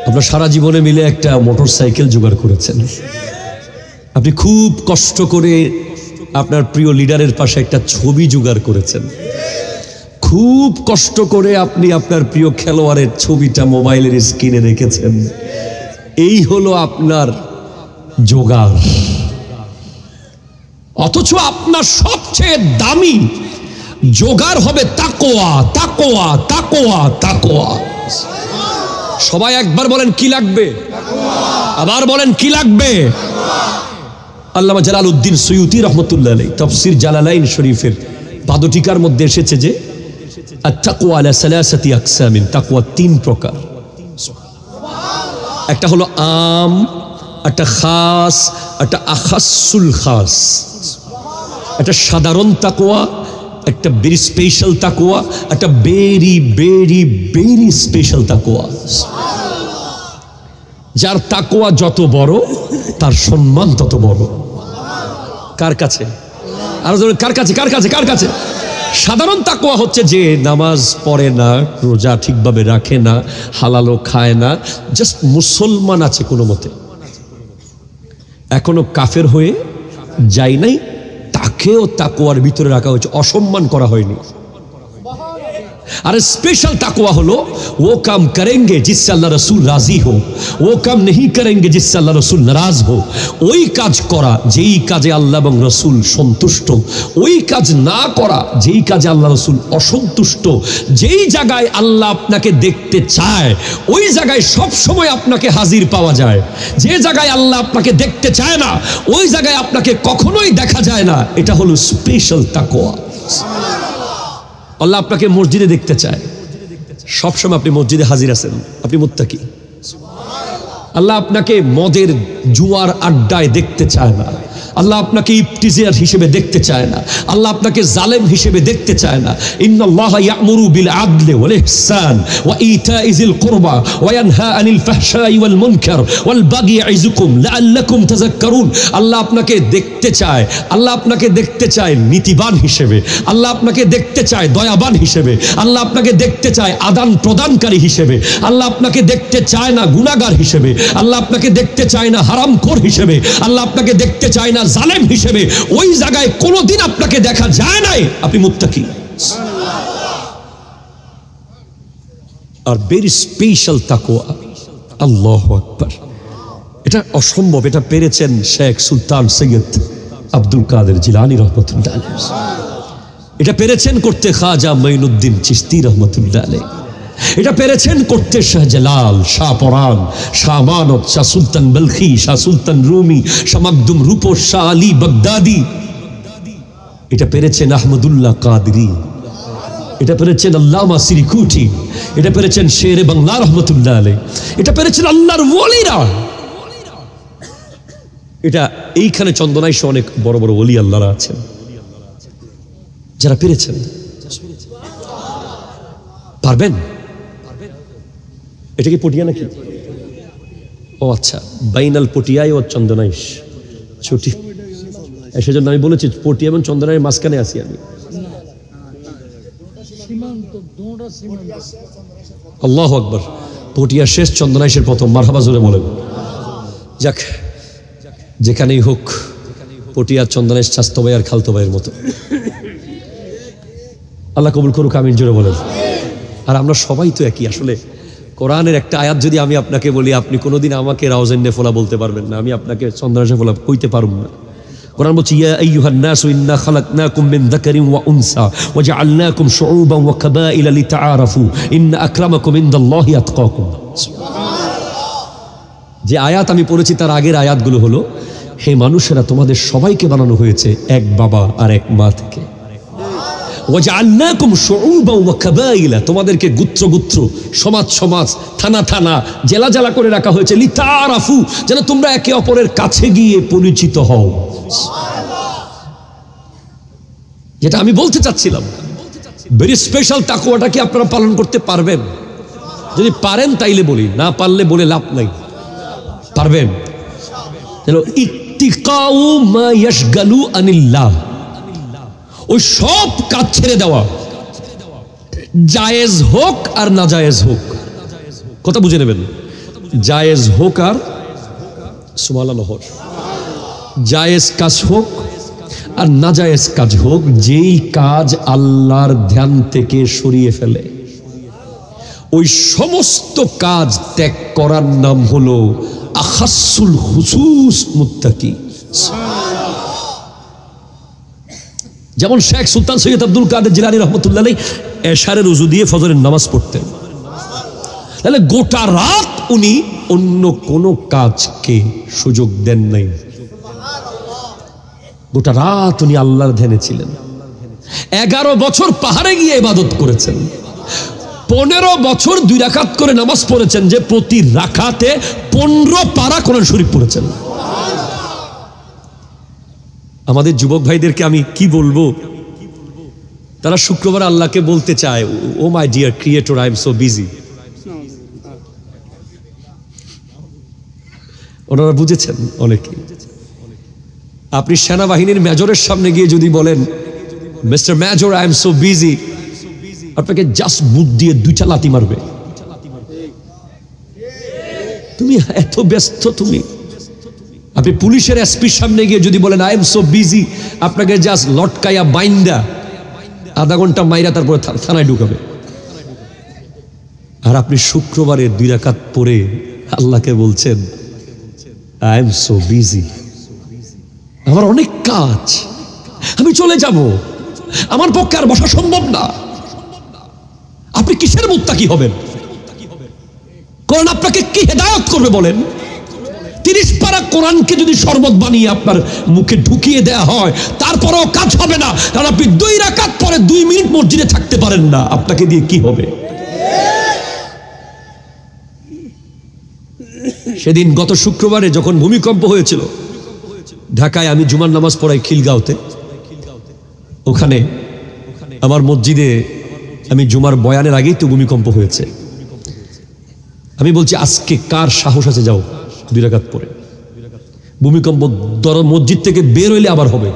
আপনার সারা জীবনে মিলে একটা মোটরসাইকেল জোগাড় করেছেন, আপনি খুব কষ্ট করে আপনার প্রিয় লিডারের পাশে একটা ছবি জোগাড় করেছেন, খুব কষ্ট করে আপনি আপনার প্রিয় খেলোয়াড়ের ছবিটা মোবাইলের স্ক্রিনে রেখেছেন। এই হলো আপনার জোগাড়। অথচ আপনার সবচেয়ে দামি জোগাড় হবে তাকওয়া, তাকওয়া, তাকওয়া, তাকওয়া। সবাই একবার বলেন কি লাগবে, আবার বলেন কি লাগবে। আল্লামা জালালউদ্দিন সুয়ুতি রহমতুল্লাহ আলাইহি তাফসীর জালালাইন শরীফের পাদটিকার মধ্যে এসেছে যে আত-তাকওয়া আলা সালাসাতি আকসামিন, তাকওয়া তিন প্রকার। একটা হলো আম, একটা খাস, একটা আখাসুল খাস। একটা সাধারণ তাকওয়া, একটা ভেরি স্পেশাল তাকওয়া, একটা ভেরি ভেরি ভেরি স্পেশাল তাকওয়া। যার তাকওয়া যত বড় তার সম্মান তত বড়। কার কাছে? আর কার কাছে? কার কাছে? কার কাছে? সাধারণ তাকওয়া হচ্ছে যে নামাজ পড়ে না, রোজা ঠিকভাবে রাখে না, হালালও খায় না, জাস্ট মুসলমান আছে কোনো মতে, এখনো কাফের হয়ে যায় নাই, তাকেও তাকওয়ার ভিতরে রাখা হয়েছে, অসম্মান করা হয়নি। আর স্পেশাল তাকওয়া হলো ও কাম করেंगे जिससे अल्लाह रसूल राजी हो, वो काम नहीं करेंगे जिससे अल्लाह रसूल नाराज हो। ওই কাজ করা যেই কাজে আল্লাহ এবং রসুল সন্তুষ্ট, ওই কাজ না করা যেই কাজে আল্লাহ রসুল অসন্তুষ্ট। যেই জায়গায় আল্লাহ আপনাকে দেখতে চায় ওই জায়গায় সব সময় আপনাকে হাজির পাওয়া যায়। যে জায়গায় আল্লাহ আপনাকে দেখতে চায় না ওই জায়গায় আপনাকে কখনোই দেখা যায় না। এটা হলো স্পেশাল তাকওয়া। আল্লাহ আপনাকে মসজিদে দেখতে চায়, সবসময় আপনি মসজিদে হাজির আছেন, আপনি মুত্তাকি। আল্লাহ আপনাকে মদের জুয়ার আড্ডায় দেখতে চায় না, আল্লাহ আপনাকে ইফতিজার হিসেবে দেখতে চায় না, আল্লাহ আপনাকে জালেম হিসেবে দেখতে চায় না। ইন্নাল্লাহা ইয়া'মুরু বিল আদলি ওয়াল ইহসান ওয়া ইতা'i যিল কুরবা ওয়া ইয়ানহা আনিল ফাহশাই ওয়াল মুনকার ওয়াল বাগি ইয়া'iযুকুম লাআল্লাকুম তাযাক্কারুন। আল্লাহ আপনাকে দেখতে চায়, আল্লাহ আপনাকে দেখতে চায় নীতিবান হিসেবে, আল্লাহ আপনাকে দেখতে চায় দয়াবান হিসেবে, আল্লাহ আপনাকে দেখতে চায় আদান প্রদানকারী হিসেবে, আল্লাহ আপনাকে দেখতে চায় না গুনাহগার হিসেবে, আল্লাহ আপনাকে দেখতে চায় না হারামখোর হিসেবে, আল্লাহ আপনাকে দেখতে চায় না জালেম হিসেবে। ওই জায়গায় কোনোদিন আপনাকে দেখা যায় নাই, আপনি মুত্তাকি। আর ভেরি স্পেশাল তাকওয়া, আল্লাহু আকবার। এটা অসম্ভব, এটা পেরেছেন শেখ সুলতান সৈয়দ আব্দুল কাদের জিলানী রহমতুল্লাহ আলাইহি। এটা পেরেছেন করতে খাজা মাইনুদ্দিন চিশতি রহমতুল্লাহ আলাইহি। এটা পেরেছেন করতে শাহজালাল, শাহ পরাণ, শাহ আমানত, শাহ সুলতান বলখি, শাহ সুলতান রুমি, শাহ মাকদুম রূপস, শাহ আলী বাগদাদি। এটা পেরেছেন আহমদুল্লাহ কাদরি, এটা পেরেছেন আল্লামা সিরিকুটি, এটা পেরেছেন শেরে বাংলা রহমতুল্লাহ আলাইহি, এটা পেরেছেন আল্লাহর ওলিরা। এটা এইখানে চন্দনাইশ অনেক বড় বড় ওলি আল্লাহরা আছেন যারা পেরেছেন। পারবেন? এটা কি পটিয়া নাকি? ও আচ্ছা, বাইনাল পটিয়ায় ও চন্দনাইশ ছুটি, সেজন্য আমি বলেছি পটিয়া এবং চন্দনাইয়ের মাঝখানে আছি আমি। আল্লাহু আকবার। পটিয়া শেষ, চন্দনাইশের প্রথম। মারহাবা জোরে বলেন। যাক, যেখানেই হোক, পটিয়া চন্দনাইশ চাস্তো ভাই আর খালতো ভাইয়ের মতো। আল্লাহ কবুল করুক, আমিন জোরে বলেন। আর আমরা সবাই তো একই। আসলে কোরআনের একটা আয়াত যদি আমি আপনাকে বলি, আপনি কোনোদিন আমাকে রাউজান্নে ফোলা বলতে পারবেন না, আমি আপনাকে চন্দনাইশে ফোলা কইতে পারব না। কোরআন বলছে, ইয়া আইয়ুহান নাসু ইন্না খালাকনাকুম মিন যাকারিন ওয়া উনসা ওয়া জাআলনাকুম শুউবান ওয়া কাবাইলা লিতাআরাফু ইন্না আকরামাকুম ইনদাল্লাহি আতকাকুম। যে আয়াত আমি পড়েছি তার আগের আয়াতগুলো হলো, হে মানুষেরা, তোমাদের সবাইকে বানানো হয়েছে এক বাবা আর এক মা থেকে। ওয়াজআলনাকুম শুউবান ওয়া কাবাইলা, তোমাদেরকে গোত্র গোত্র, সমাজ সমাজ, থানা থানা, জেলা জেলা করে রাখা হয়েছে, লিতাআরাফু, যেন তোমরা একে অপরের কাছে গিয়ে পরিচিত হও। যেটা আমি বলতে চাচ্ছিলাম, ভেরি স্পেশাল তাকওয়াটা কি আপনারা পালন করতে পারবেন? যদি পারেন তাইলে বলি, না পারলে বলে লাভ নাই। পারবেন? ইত্তিকাউ মা ইয়াশগালু আনিল্লাহ, ওই সব কাজ ছেড়ে দেওয়া, জায়েজ হোক আর না জায়েজ হোক। কথা বুঝে নেবেন, জায়েজ হোক আর সুবহানাল্লাহ, জায়েজ কাজ হোক আর না জায়েজ কাজ হোক, যেই কাজ আল্লাহর ধ্যান থেকে সরিয়ে ফেলে, ওই সমস্ত কাজ ত্যাগ করার নাম হলো আখাসুল খুসুস মুত্তাকি। যেমন শেখ সুলতান সৈয়দ আব্দুল কাদের জিলানী রহমতুল্লাহ আলাইহি এশারের উজু দিয়ে ফজরের নামাজ পড়তেন। তাহলে গোটা রাত উনি অন্য কোনো কাজকে সুযোগ দেন নাই। গোটা রাত উনি আল্লাহর ধ্যানে ছিলেন। 11 বছর পাহাড়ে গিয়ে ইবাদত করেছেন। 15 বছর 2 রাকাত করে নামাজ পড়েছেন, যে প্রতি রাকাতে 15 পারা কোরআন শরীফ পড়েছেন। আমাদের যুবক ভাইদেরকে আমি কি বলবো, তারা শুক্রবার আল্লাহকে বলতে চায়, O my dear creator, I am so busy. ওনারা বুঝেছেন অনেকে। আপনি সেনাবাহিনীর মেজরের সামনে গিয়ে যদি বলেন, mister major, I am so busy, আপনাকে জাস্ট বুট দিয়ে 2টা লাথি মারবে। তুমি এত ব্যস্ত। তুমি আপনি পুলিশের এসপির সামনে গিয়ে যদি বলেন, আই এম সো বিজি, আপনাকে জাস্ট লটকাইয়া বাইন্দা আধা ঘন্টা মাইরা তারপরে থানায় ঢুকাবে। আর আপনি শুক্রবারে 2 রাকাত পড়ে আল্লাহকে বলছেন, আই এম সো বিজি, আমার অনেক কাজ, আমি চলে যাব, আমার পক্ষে আর বসা সম্ভব না। আপনি কিসের মুত্তাকি হবেন? কোরআন আপনাকে কি হেদায়েত করবে বলেন? 30 পারা কোরআনকে যদি শরবত বানিয়ে আপনার মুখে ঢুকিয়ে দেয়া হয়, তারপরেও কাজ হবে না, কারণ আপনি 2 রাকাত পরে 2 মিনিট মসজিদে থাকতে পারেন না। আপনাকে দিয়ে কি হবে? সেদিন গত শুক্রবারে যখন ভূমিকম্প হয়েছিল ঢাকায়, আমি জুমার নামাজ পড়াই খিলগাঁওতে। ওখানে আমার মসজিদে আমি জুমার বয়ানের আগেই তো ভূমিকম্প হয়েছে। আমি বলছি, আজকে কার সাহস আছে, যাও 2 রাকাত পড়ে। ভূমিকম্প মসজিদ থেকে বের হইলে আবার হবে।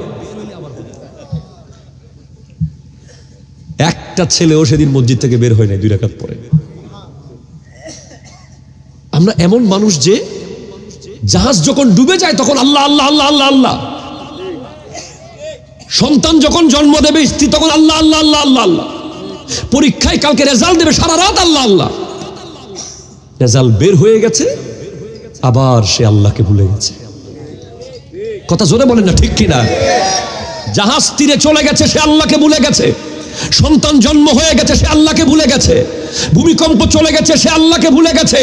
একটা ছেলেও সেদিন মসজিদ থেকে বের হয় নাই 2 রাকাত পড়ে। আমরা এমন মানুষ যে জাহাজ যখন ডুবে যায় তখন আল্লাহ আল্লাহ আল্লাহ আল্লাহ আল্লাহ, সন্তান যখন জন্ম দেবে স্ত্রী তখন আল্লাহ আল্লাহ আল্লাহ আল্লাহ আল্লাহ, পরীক্ষায় কালকে রেজাল্ট দেবে সারা রাত আল্লাহ আল্লাহ। রেজাল্ট বের হয়ে গেছে, আবার সে আল্লাহকে ভুলে গেছে। কথা জোরে বলেন না, ঠিক কিনা? জাহাজ তীরে চলে গেছে, সে আল্লাহকে ভুলে গেছে। সন্তান জন্ম হয়ে গেছে, সে আল্লাহকে ভুলে গেছে। ভূমিকম্প চলে গেছে, সে আল্লাহকে ভুলে গেছে।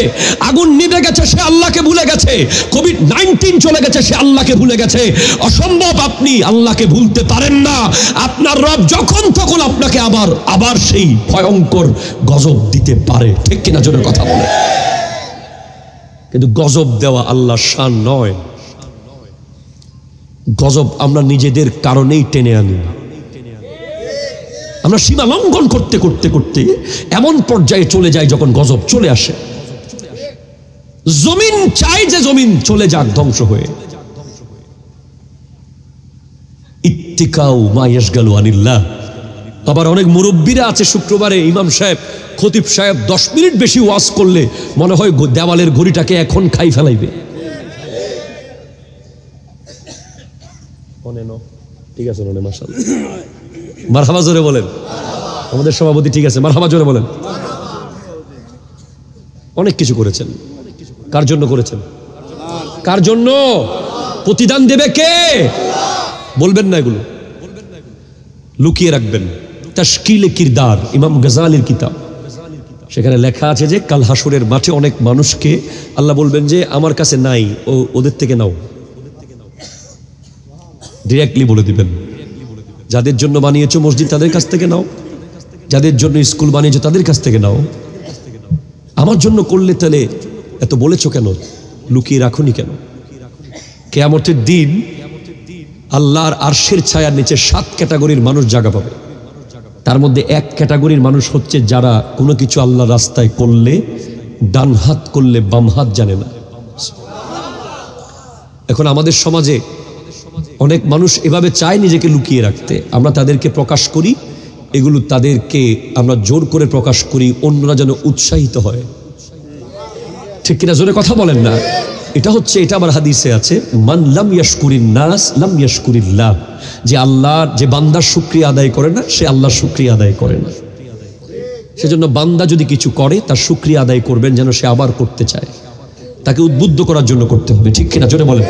আগুন নিভে গেছে, সে আল্লাহকে ভুলে গেছে। কোভিড-19 চলে গেছে, সে আল্লাহকে ভুলে গেছে। অসম্ভব আপনি আল্লাহকে ভুলতে পারেন না। আপনার রব যখন তখন আপনাকে আবার সেই ভয়ঙ্কর গজব দিতে পারে, ঠিক কিনা জোরে কথা বলে। কিন্তু গজব দেওয়া আল্লাহর শান নয়। গজব আমরা নিজেদের কারণেই টেনে আনি। আমরা সীমা লঙ্ঘন করতে করতে করতে এমন পর্যায়ে চলে যাই যখন গজব চলে আসে। জমিন চাই যে জমিন চলে যাক ধ্বংস হয়ে। ইত্তিকাউ মা ইয়াশগালু আনিল্লাহ। আবার অনেক মুরব্বীরা আছে, শুক্রবারে ইমাম সাহেব, খতিব সাহেব 10 মিনিট বেশি ওয়াজ করলে মনে হয় দেওয়ালের ঘড়িটাকে এখন খাই ফেলাইবে। ঠিক আছে, মাশাআল্লাহ, মারহাবা জোরে বলেন। আমাদের সভাপতি ঠিক আছে, মারহাবা জোরে বলেন। অনেক কিছু করেছেন। কার জন্য করেছেন? কার জন্য? প্রতিদান দেবে কে? বলবেন না, এগুলো লুকিয়ে রাখবেন। তাশকিলে কিরদার, ইমাম গাজালির কিতাব, সেখানে লেখা আছে যে কাল হাসরের মাঠে অনেক মানুষকে আল্লাহ বলবেন যে আমার কাছে নাই, ওদের থেকে নাও। ডিরেক্টলি বলে দিবেন, যাদের জন্য বানিয়েছো মসজিদ তাদের কাছ থেকে নাও, যাদের জন্য স্কুল বানিয়েছো তাদের কাছ থেকে নাও। আমার জন্য করলে তাহলে এত বলেছো কেন? লুকিয়ে রাখুনি কেন? কিয়ামতের দিন আল্লাহর আরশের ছায়ার নিচে 7 ক্যাটাগরির মানুষ জায়গা পাবে। তার মধ্যে এক ক্যাটাগরির মানুষ হচ্ছে যারা কোনো কিছু আল্লাহর রাস্তায় করলে ডান হাত করলে বাম হাত জানে না। এখন আমাদের সমাজে অনেক মানুষ এভাবে চায় নিজেকে লুকিয়ে রাখতে। আমরা তাদেরকে প্রকাশ করি, এগুলো তাদেরকে আমরা জোর করে প্রকাশ করি, অন্যরা যেন উৎসাহিত হয়। ঠিক কিনা জোরে কথা বলেন না? এটা আবার হাদিসে আছে, মান লাম ইয়াশকুরিন নাস লাম ইয়াশকুরিল্লাহ, যে আল্লাহর যে বান্দার শুকরিয়া আদায় করে না, সে আল্লাহর শুকরিয়া আদায় করে না। সেজন্য বান্দা যদি কিছু করে তার শুকরিয়া আদায় করবেন যেন সে আবার করতে চায়। তাকে উদ্বুদ্ধ করার জন্য করতে হবে, ঠিক কিনা জোরে বলেন।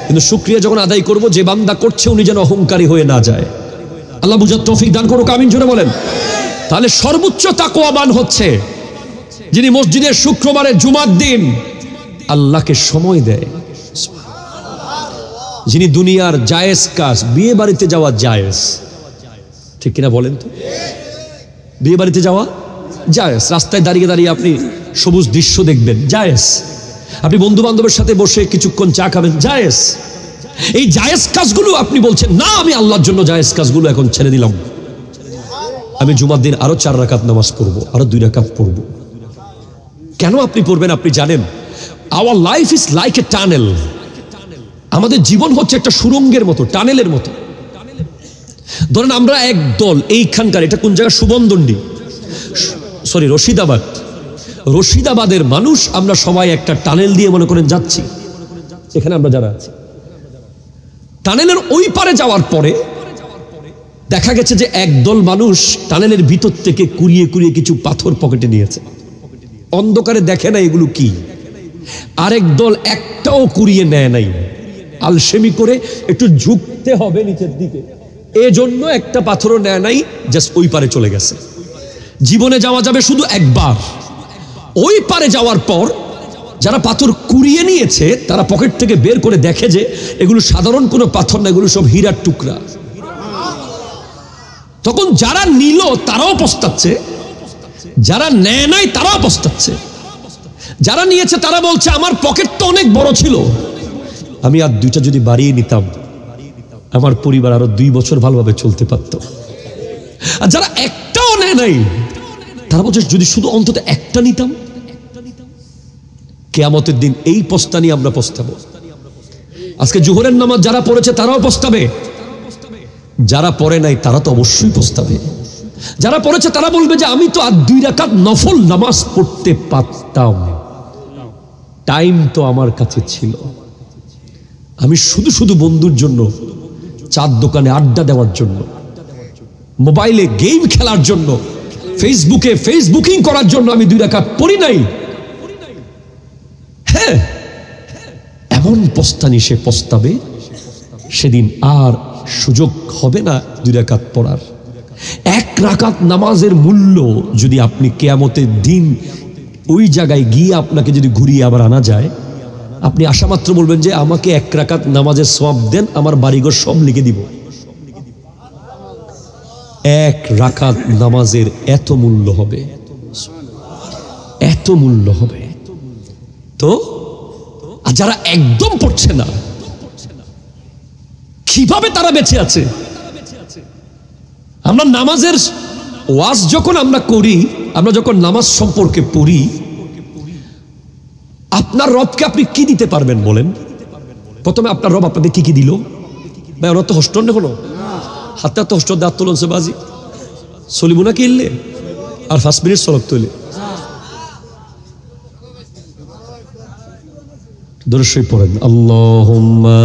কিন্তু শুকরিয়া যখন আদায় করব, যে বান্দা করছে উনি যেন অহংকারী হয়ে না যায়। আল্লাহ বুঝার তৌফিক দান করুক, আমিন জোরে বলেন। তাহলে সর্বোচ্চ তাকওয়াবান হচ্ছে যিনি মসজিদের শুক্রবারে জুমার দিন আল্লাহকে সময় দেয়, যিনি দুনিয়ার জায়েজ কাজ, বিয়ে বাড়িতে যাওয়া জায়েজ, ঠিক কিনা বলেন তো? বিয়ে বাড়িতে যাওয়া জায়েজ, রাস্তায় দাঁড়িয়ে দাঁড়িয়ে আপনি সবুজ দৃশ্য দেখবেন, জায়েজ। আপনি বন্ধু বান্ধবের সাথে বসে কিছুক্ষণ চা খাবেন, জায়েজ। এই জায়েজ কাজগুলো আপনি বলছেন না, আমি আল্লাহর জন্য জায়েজ কাজগুলো এখন ছেড়ে দিলাম, আমি জুমার দিন আরো 4 রাকাত নামাজ পড়বো, আরো 2 রাকাত পড়বো। কেন আপনি পড়বেন? আপনি জানেন our life is like a tunnel. আমাদের জীবন হচ্ছে একটা সুড়ঙ্গের মতো, টানেলের মতো। ধরেন আমরা এক দল এইখানকার, এটা কোন জায়গা? সুবন্দন্ডি, সরি রশিদাবাদ। রশিদাবাদের মানুষ আমরা সবাই একটা টানেল দিয়ে মনে করেন যাচ্ছি। এখানে আমরা যারা আছি, টানেলের ওই পারে যাওয়ার পরে দেখা গেছে যে একদল মানুষ টানেলের ভিতর থেকে কুড়িয়ে কুড়িয়ে কিছু পাথর পকেটে নিয়েছে। অন্ধকারে দেখে না এগুলো কি। আরেক দল একটাও কুড়িয়ে নেয় নাই, আলসেমি করে একটু ঝুঁকতে হবে নিচের দিকে, এজন্য একটা পাথরও নেয় নাই, জাস্ট ওই পারে চলে গেছে। জীবনে যাওয়া যাবে শুধু একবার। ওই পারে যাওয়ার পর যারা পাথর কুড়িয়ে নিয়েছে তারা পকেট থেকে বের করে দেখে যে এগুলো সাধারণ কোনো পাথর না, এগুলো সব হীরার টুকরা। তখন যারা নিল তারাও পস্তাচ্ছে, যারা নেয় নাই তারাও পস্তাচ্ছে। যারা নিয়েছে তারা বলছে আমার পকেট তো অনেক বড় ছিল, আমি আর 2টা যদি বাড়িয়ে নিতাম আমার পরিবার আরো 2 বছর ভালোভাবে চলতে পারত। আর যারা একটাও নেয় নাই তারা বলছে যদি শুধু অন্তত একটা নিতাম। কিয়ামতের দিন এই পস্তানি আমরা পস্তাবো। আজকে জোহরের নামাজ যারা পড়েছে তারাও পস্তাবে, যারা পড়ে নাই তারা তো অবশ্যই পস্তাবে। যারা পড়েছে তারা বলবে যে আমি তো আর 2 রাকাত নফল নামাজ পড়তে পারতাম, টাইম তো আমার কাছে ছিল, আমি শুধু শুধু বন্ধুর জন্য, চার দোকানে আড্ডা দেওয়ার জন্য, মোবাইলে গেম খেলার জন্য, ফেসবুকে ফেসবুকিং করার জন্য আমি 2 রাকাত পড়ি নাই। হ্যাঁ, এমন পস্তানি সে পস্তাবে, সেদিন আর সুযোগ হবে না 2 রাকাত পড়ার। এক রাকাত নামাজের মূল্য যদি আপনি কিয়ামতের দিন ওই জায়গায় গিয়ে আপনাকে যদি ঘুরিয়ে আবার আনা যায়, আপনি আশা মাত্র বলবেন যে আমাকে 1 রাকাত নামাজের সওয়াব দেন, আমার বাড়িঘর সব লিখে দিব। 1 রাকাত নামাজের এত মূল্য হবে, এত মূল্য হবে। তো আর যারা একদম পড়ছে না, কিভাবে তারা বেঁচে আছে? আমরা নামাজের ওয়াজ যখন আমরা করি, আমরা যখন নামাজ সম্পর্কে পড়ি, আপনার রবকে আপনি কি দিতে পারবেন বলেন? প্রথমে আপনার রব আপনাকে কি কি দিল? ভাই ওরা তো হস্টন হলো, হাতে হাতে হস্টন দাঁত তোলছে বাজি চলিব না কিনলে আর 5 মিনিট সড়ক তৈলে দর্শই পড়েন আল্লাহুম্মা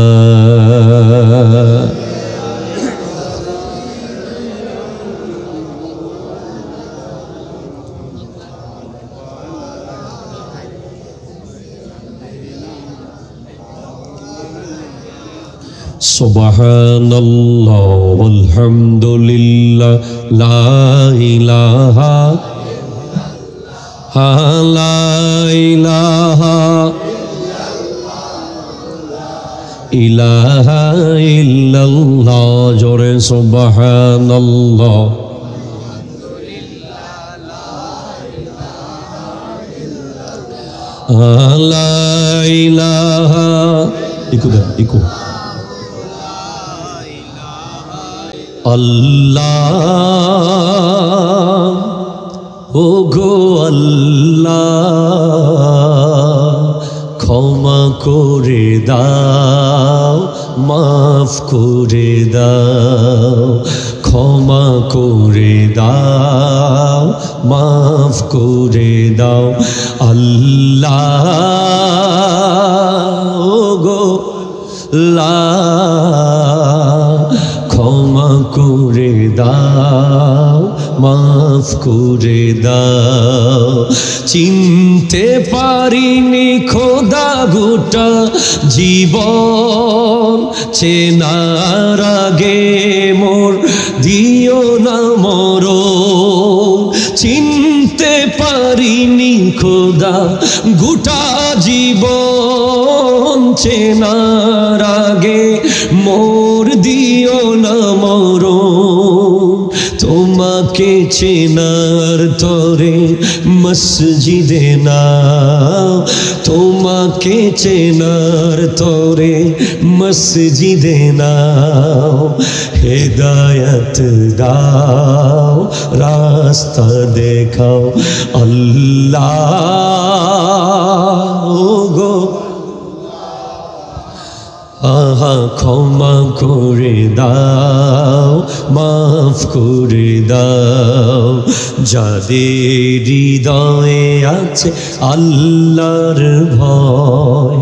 সুবহানাল্লাহ ওয়ালহামদুলিল্লাহ লা ইলাহা লা ইলাহা ইলাহা ইল্লাল্লাহ। জোরে সুবহানাল্লাহ লা ইলাহা ইকু আল্লাহ ও গো আল্লাহ ক্ষমা করে দাও, মাফ করে দাও, ক্ষমা করে দাও, মাফ করে দাও আল্লাহ ও গো আল্লাহ ক্ষমা করে দাও, মাফ করে দাও। চিনতে পারিনি খোদা গোটা জীবন, চেনার আগে মোর দিও না মরণ। চিনতে পারিনি খোদা গোটা জীবন, চেনার আগে মোর দিও না মরণ। তোমাকে চেনার তরে মসজিদে নাও, তোমাকে চেনার তরে মসজিদে নাও। হেদায়ত দাও, রাস্তা দেখাও আল্লাহ গো আহা ক্ষমা করে দাও, মাফ করে দাও। যাদের হৃদয়ে আছে আল্লাহর ভয়,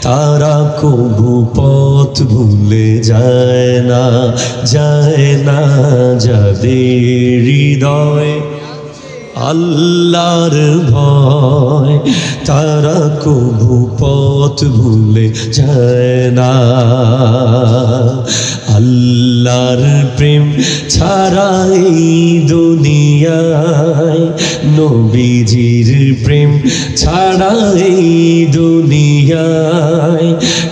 তারা কবু পথ ভুলে যায় না, যায় না। যাদের হৃদয়ে আল্লাহর ভয়, তারা কবু পথ ভুলে যায় না। আল্লাহর প্রেম ছাড়া এই দুনিয়ায়, নবীজির প্রেম ছাড়া এই দুনিয়ায়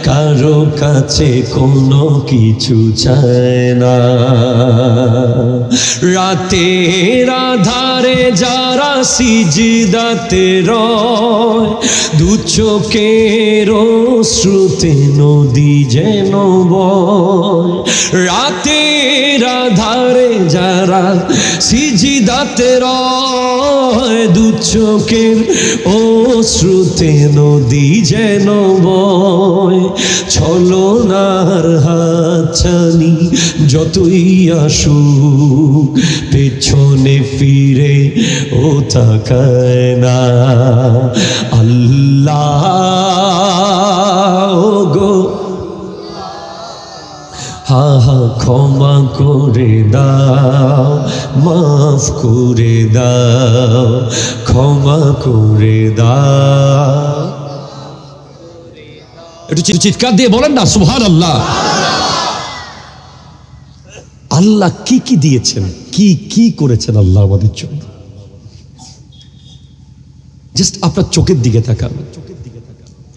কারো কাছে কোনো কিছু চায় না। রাতের আধারে যারা সিজদাতে রয়, দু চোখের অশ্রুতে নদী যেন বয়। রাতের আধারে যারা সিজদাতে রয়, দু চোখের অশ্রুতে নদী যেন বয়। ছলনার হাতছানি যতই আসুক, পেছনে ফিরে ও তাকায় না। আল্লাহ গো হা হা ক্ষমা করে দাও, মাফ করে দাও, ক্ষমা করে দাও। একটু চিৎকার দিয়ে বলেন না সুবহানাল্লাহ। আল্লাহ কি কি দিয়েছেন, কি কি করেছেন আল্লাহ আমাদের জন্য। জাস্ট আপনার চোখের দিকে তাকান।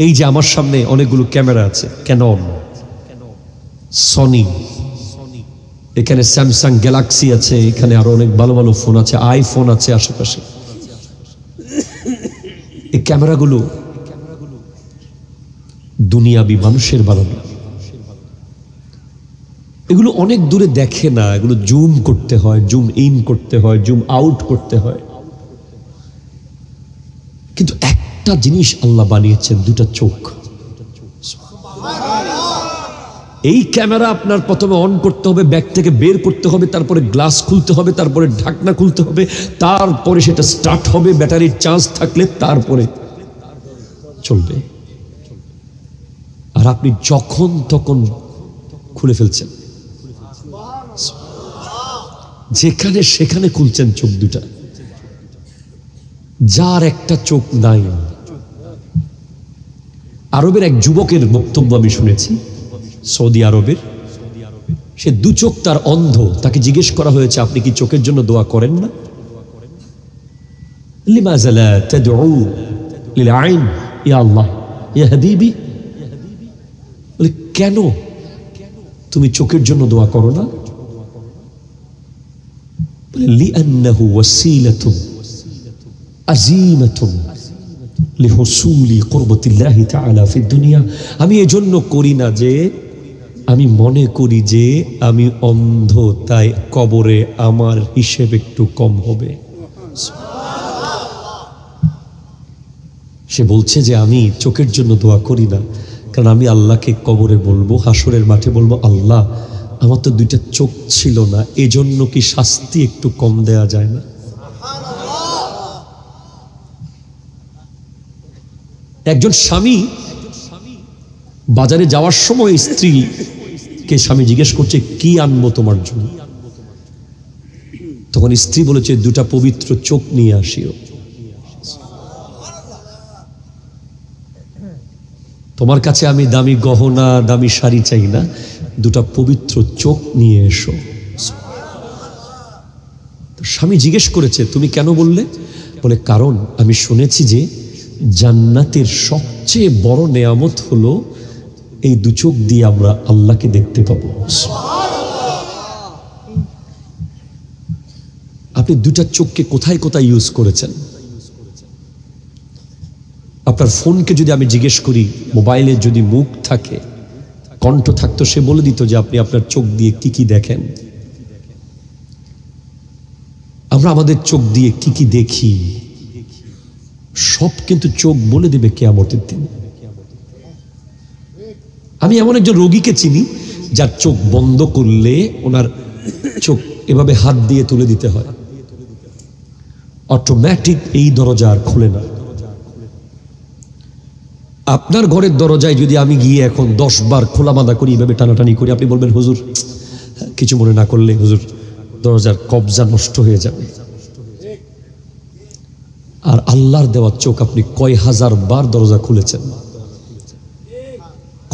এই যে আমার সামনে অনেকগুলো ক্যামেরা আছে, ক্যানন, সনি, এখানে স্যামসাং গ্যালাক্সি আছে, এখানে আরো অনেক ভালো ভালো ফোন আছে, আইফোন আছে আশেপাশে। এই ক্যামেরাগুলো দুনিয়াবি মানুষের বানানো। এগুলো অনেক দূরে দেখে না, এগুলো জুম করতে হয়, জুম ইন করতে হয়, জুম আউট করতে হয়। কিন্তু একটা জিনিস আল্লাহ বানিয়েছেন, দুটা চোখ। এই ক্যামেরা আপনার প্রথমে অন করতে হবে, ব্যাগ থেকে বের করতে হবে, তারপরে গ্লাস খুলতে হবে, তারপরে ঢাকনা খুলতে হবে, তারপরে সেটা স্টার্ট হবে, ব্যাটারির চার্জ থাকলে তারপরে চলবে। আর আপনি যখন তখন খুলে ফেলছেন, যেখানে সেখানে খুলছেন চোখ দুটা। যার একটা চোখ নাই। আরবের এক যুবকের বক্তব্য আমি শুনেছি, সৌদি আরবের, সে দু চোখ তার অন্ধ। তাকে জিজ্ঞেস করা হয়েছে, আপনি কি চোখের জন্য দোয়া করেন না? লিমাযা লা তাদউ লিল আইন ইয়া আল্লাহ ইয়া হাবিবি, বলে কেন তুমি চোখের জন্য দোয়া করো না? বলে লিআন্নাহু ওয়াসিলাতুন আযীমাতুন লিহুসুলি কুরবাতিল্লাহি তাআলা ফিদ দুনিয়া। আমি এজন্য করি না যে আমি মনে করি যে আমি অন্ধ, তাই কবরে আমার হিসেব একটু কম হবে। সে বলছে যে আমি চোখের জন্য দোয়া করি না, কারণ আমি আল্লাহকে কবরে বলবো, হাসরের মাঠে বলবো, আল্লাহ আমার তো দুইটা চোখ ছিল না, এজন্য কি শাস্তি একটু কম দেয়া যায় না? একজন স্বামী বাজারে যাওয়ার সময় স্ত্রীকে স্বামী জিজ্ঞেস করছে, কি আনবো তোমার জন্য? তখন স্ত্রী বলেছে, দুটা পবিত্র চোখ নিয়ে আসিও। তোমার কাছে আমি দামি গহনা, দামি শাড়ি চাই না, দুটা পবিত্র চোখ নিয়ে এসো। স্বামী জিজ্ঞেস করেছে, তুমি কেন বললে? বলে, কারণ আমি শুনেছি যে জান্নাতের সবচেয়ে বড় নেয়ামত হলো এই দু চোখ দিয়ে আমরা আল্লাহকে দেখতে পাবো। আপনি দুটা চোখকে কোথায় কোথায় ইউজ করেছেন? আপনার ফোনকে যদি আমি জিজ্ঞেস করি, মোবাইলে যদি মুখ থাকে, কণ্ঠ থাকতো, সে বলে দিত যে আপনি আপনার চোখ দিয়ে কি কি দেখেন। আমরা আমাদের চোখ দিয়ে কি কি দেখি সব কিন্তু চোখ বলে দেবে কিয়ামতের দিন। আমি এমন একজন রোগীকে চিনি যার চোখ বন্ধ করলে ওনার চোখ এভাবে হাত দিয়ে তুলে দিতে হয়, অটোমেটিক এই দরজা আর খুলে না। আপনার ঘরের দরজায় যদি আমি গিয়ে এখন 10 বার খোলা বাঁধা করি, এভাবে টানাটানি করি, আপনি বলবেন, হুজুর কিছু মনে না করলে, হুজুর দরজার কবজা নষ্ট হয়ে যাবে। আর আল্লাহর দেওয়া চোখ আপনি কয় হাজার বার দরজা খুলেছেন,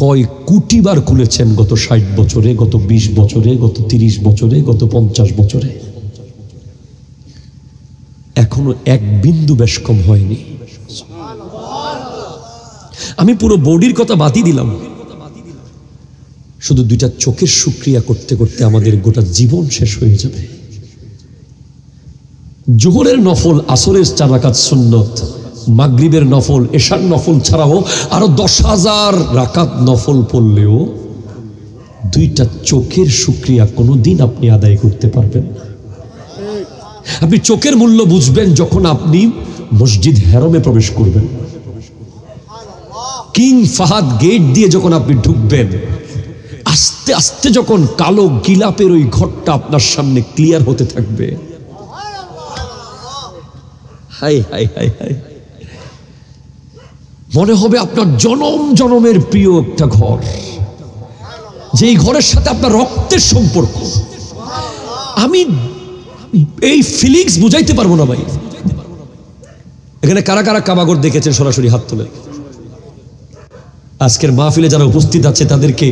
কয় কোটি বার খুলেছেন গত 60 বছরে, গত 20 বছরে, গত 30 বছরে, গত 50 বছরে। এখনো এক বিন্দু বেশ কম হয়নি। আমি পুরো বডির কথা বাদই দিলাম, শুধু দুইটা চোখের শুকরিয়া করতে করতে আমাদের গোটা জীবন শেষ হয়ে যাবে। জোহরের নফল, আসরের 4 রাকাত সুন্নত, মাগরিবের নফল, এশার নফল ছাড়াও আরো 10,000 রাকাত নফল পড়লেও দুইটা চোখের শুকরিয়া কোনোদিন আপনি আদায় করতে পারবেন না। আপনি চোখের মূল্য বুঝবেন যখন আপনি মসজিদ হেরমে প্রবেশ করবেন। কিং ফাহাদ গেট দিয়ে যখন আপনি ঢুকবেন, আস্তে আস্তে যখন কালো গিলাপের ওই ঘরটা আপনার সামনে ক্লিয়ার হতে থাকবে, হাই হাই হাই হাই, মনে হবে আপনার জনম জনমের প্রিয় একটা ঘর, যেই ঘরের সাথে আপনার রক্তের সম্পর্ক। আমি এই ফিলিংস বুঝাইতে পারবো না ভাই। এখানে কারা কারা কাবাগর দেখেছেন? সরাসরি হাত তোলে। আজকের মাহফিলে যারা উপস্থিত আছে তাদেরকে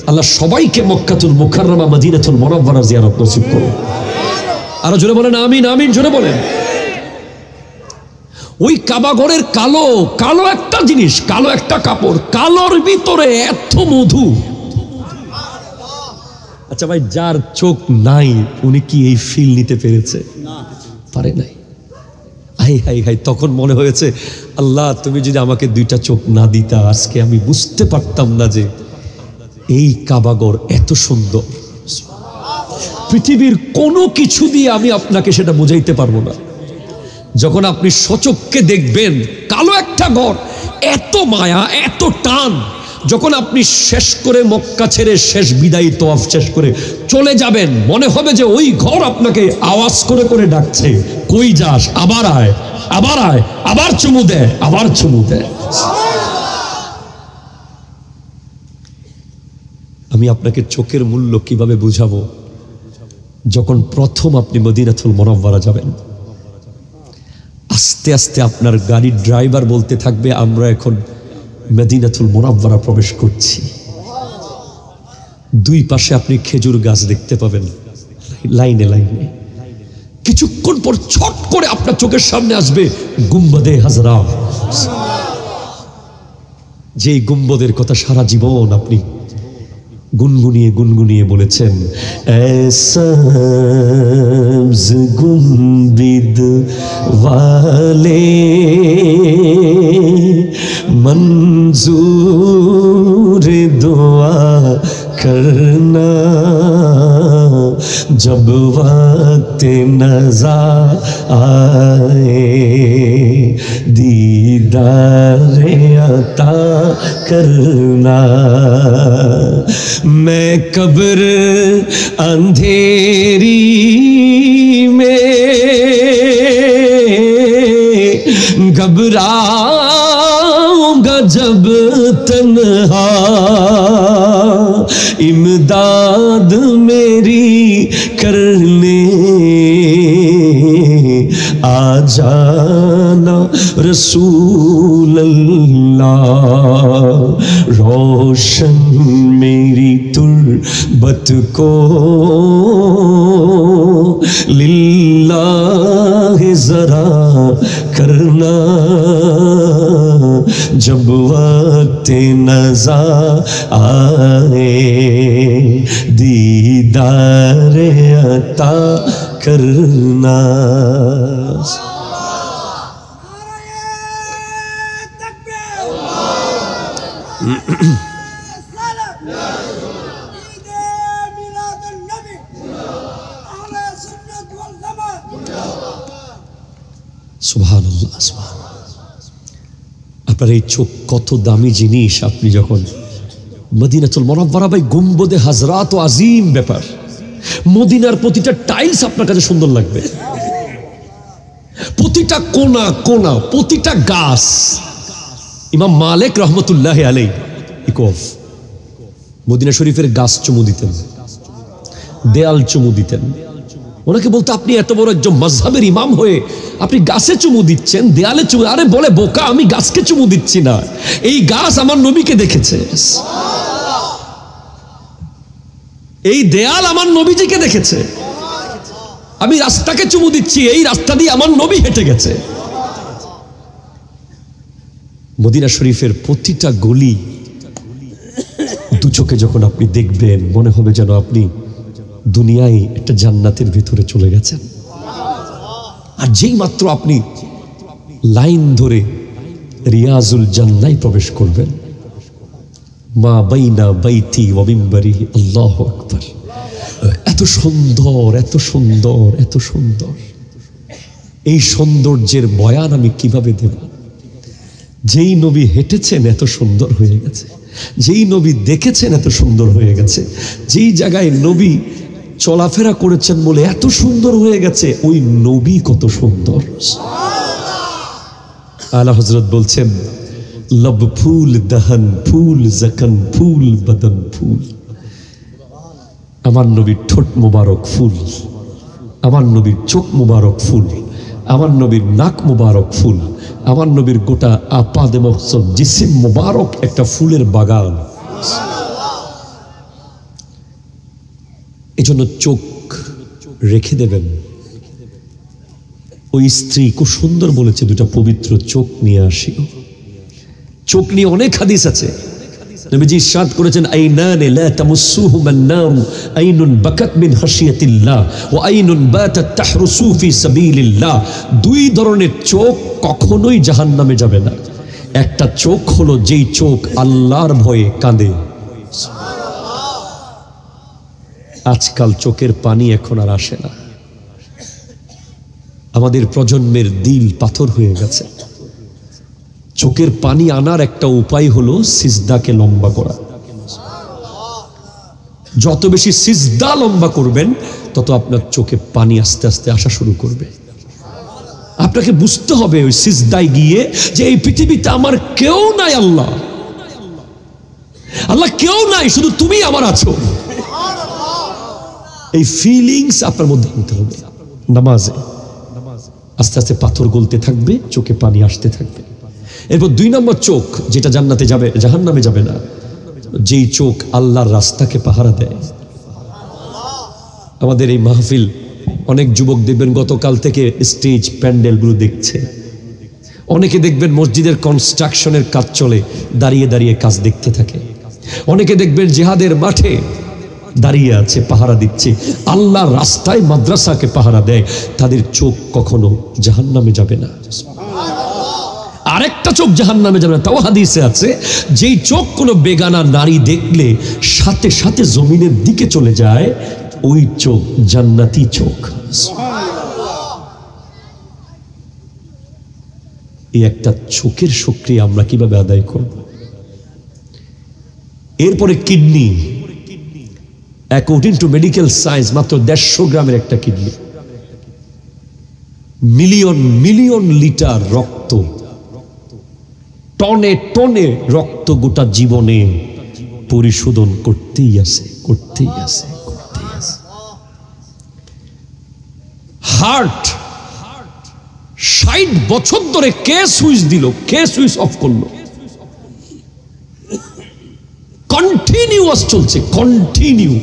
আল্লাহ সবাইকে মক্কাতুল মুকাররমা মদিনাতুল মুনাওয়ারা জিয়ারত নসিব করুন। আরো জোরে বলেন আমিন, আমিন জোরে বলেন। ওই কাবাঘরের কালো কালো একটা জিনিস, কালো একটা কাপড়, কালোর ভিতরে এত মধু। আচ্ছা ভাই, যার চোখ নাই উনি কি এই ফিল নিতে পেরেছে? পারে নাই। হাই হাই হাই, তখন মনে হয়েছে আল্লাহ তুমি যদি আমাকে দুইটা চোখ না দিতা, আজকে আমি বুঝতে পারতাম না যে এই কাবাঘর এত সুন্দর। পৃথিবীর কোনো কিছু দিয়ে আমি আপনাকে সেটা বুঝাইতে পারবো না। যখন আপনি সচক্ষে দেখবেন কালো একটা ঘর, এত মায়া এত টান, যখন আপনি শেষ করে মক্কা ছেড়ে শেষ বিদায়ী তওয়াফ শেষ করে চলে যাবেন, মনে হবে যে ওই ঘর আপনাকে আওয়াজ করে করে ডাকছে, কই যাস, আবার আয়, আবার আয়, আবার চুমু দেয়, আবার চুমু দেয়। আমি আপনাকে চোখের মূল্য কিভাবে বুঝাবো? যখন প্রথম আপনি মদিনাতুল মুনাওয়ারা যাবেন, আস্তে আস্তে আপনার গাড়ির ড্রাইভার বলতে থাকবে আমরা এখন মদিনাতুল মুনাওয়ারা প্রবেশ করছি। দুই পাশে আপনি খেজুর গাছ দেখতে পাবেন লাইনে লাইনে। কিছুক্ষণ পর ছট করে আপনার চোখের সামনে আসবে গুম্বদে হাজরা, যে গুম্বদের কথা সারা জীবন আপনি গুনগুনিয়ে গুনগুনিয়ে বলেছেন, সবজ গুম্বিদ ওয়ালে मंजूर दुआ करना, जब वक्त नज़ा आए दीदार अता करना। मैं कब्र अंधेरी में घबराऊंगा जब तन्हा, इमदाद मेरी करने आ जाना रसूल अल्लाह। रोशन मेरी तुर्बत को लिल्लाह जरा करना, जब वक्त नज़ा आए दीदार अता करना। সুবহানাল্লাহ, আপনার এই চোখ কত দামি জিনিস। আপনি যখন মদিনাতুল মুনাওয়ারা, ভাই গুম্বদে হাজরা তো আজিম ব্যাপার। মদিনার প্রতিটা টাইলস আপনার কাছে সুন্দর লাগবে, প্রতিটা কোনা কোনা, প্রতিটা গাছ। ইমাম মালিক রহমতুল্লাহ আলাইহি ইকফ মদিনা শরীফের গাছ চুমু দিতেন, দেয়াল চুমু দিতেন। ওনাকে বলতো আপনি এত বড় একজন মাযহাবের ইমাম হয়ে আপনি গাছে চুমু দিচ্ছেন, দেয়ালে চুমু। আরে বলে বোকা, আমি গাছকে চুমু দিচ্ছি না, এই গাছ আমার নবীকে দেখেছে, এই দেয়াল আমার নবীজিকে দেখেছে। আমি রাস্তাকে চুমু দিচ্ছি, এই রাস্তা দিয়ে আমার নবী হেঁটে গেছে। মদিনা শরীফের প্রতিটা গলি দু চোখে যখন আপনি দেখবেন, মনে হবে যেন আপনি দুনিয়ায় একটা জান্নাতের ভিতরে চলে গেছেন। আর যেই মাত্র আপনি লাইন ধরে রিয়াজুল জান্নায় প্রবেশ করবেন, মা বাইনা বাইতি ওয়া মিম্বারি, আল্লাহু আকবার। এত সুন্দর, এত সুন্দর, এত সুন্দর। এই সৌন্দর্যের বয়ান আমি কিভাবে দেব? যেই নবী হেঁটেছেন এত সুন্দর হয়ে গেছে, যেই নবী দেখেছেন এত সুন্দর হয়ে গেছে, যেই জায়গায় নবী চলাফেরা করেছেন বলে এত সুন্দর হয়ে গেছে, ওই নবী কত সুন্দর। আলা হযরত বলছেন, लब फूल दहन फूल जखन फूल बदन फूल। আমার নবীর ঠোঁট মুবারক ফুল, আমার নবীর চোখ মুবারক ফুল, আমার নবীর নাক মুবারক ফুল, আমার নবীর গোটা আপাদে মকসদ জিসিম মুবারক একটা ফুলের বাগান। এজন্য চোখ রেখে দেবেন। ওই স্ত্রী খুব সুন্দর বলেছে, দুটা পবিত্র চোখ নিয়ে আসিও। চোখ নিয়ে অনেক হাদিস আছে। নবীজি ইরশাদ করেছেন, আইনানে লা তামুসসুহুমান নার, আইনুন বাকাত মিন খাশিয়াতিল্লাহ ওয়া আইনুন বাতাত তাহরুসু ফি সাবিলিল্লাহ। দুই ধরনের চোখ কখনোই জাহান্নামে যাবে না। একটা চোখ হলো যেই চোখ আল্লাহর ভয়ে কাঁদে। আজকাল চোখের পানি এখন আর আসে না। আমাদের প্রজন্মের দিল পাথর হয়ে গেছে। চোখের পানি আনার একটা উপায় হলো সিজদাকে লম্বা করা। যত বেশি সিজদা লম্বা করবেন তত আপনার চোখে পানি আস্তে আস্তে আসা শুরু করবে। আপনাকে বুঝতে হবে ওই সিজদায় গিয়ে যে এই পৃথিবীতে আমার কেউ নাই, আল্লাহ আল্লাহ কেউ নাই, শুধু তুমি আমার আছো। এই ফিলিংস আপনার মধ্যে আনতে হবে। নামাজে আস্তে আস্তে পাথর গলতে থাকবে, চোখে পানি আসতে থাকবে। এরপর 2 নম্বর চোখ, যেটা জান্নাতে যাবে, জাহান্নামে যাবে না, যেই চোখ আল্লাহর রাস্তাকে পাহারা দেয়। আমাদের এই মাহফিল অনেক যুবক দেখবেন গতকাল থেকে স্টেজ প্যান্ডেলগুলো দেখছে। অনেকে দেখবেন মসজিদের কনস্ট্রাকশনের কাজ চলে, দাঁড়িয়ে দাঁড়িয়ে কাজ দেখতে থাকে। অনেকে দেখবেন জিহাদের মাঠে দাঁড়িয়ে আছে, পাহারা দিচ্ছে। আল্লাহর রাস্তায় মাদ্রাসাকে পাহারা দেয়। তাদের চোখ কখনো জাহান্নামে যাবে না। আরেকটা চোখ জাহান্নামে যাবে না, তাও হাদিসে আছে, যেই চোখ কোনো বেগানা নারী দেখলে সাথে সাথে জমিনের দিকে চলে যায়, ওই চোখ জান্নাতি চোখ। এই একটা চোখের শুকরিয়া আমরা কিভাবে আদায় করব? এরপরে kidney. According to medical science মাত্র 150 গ্রামের একটা কিডনি মিলিয়ন মিলিয়ন লিটার রক্ত, টনে টনে রক্ত গোটা জীবনে পরিশোধন করতেই আছে, করতেই আছে, করতেই আছে। হার্ট 60 বছর ধরে কে সুইচ দিল, কে সুইচ অফ করলো, কন্টিনিউয়াস চলছে, কন্টিনিউ।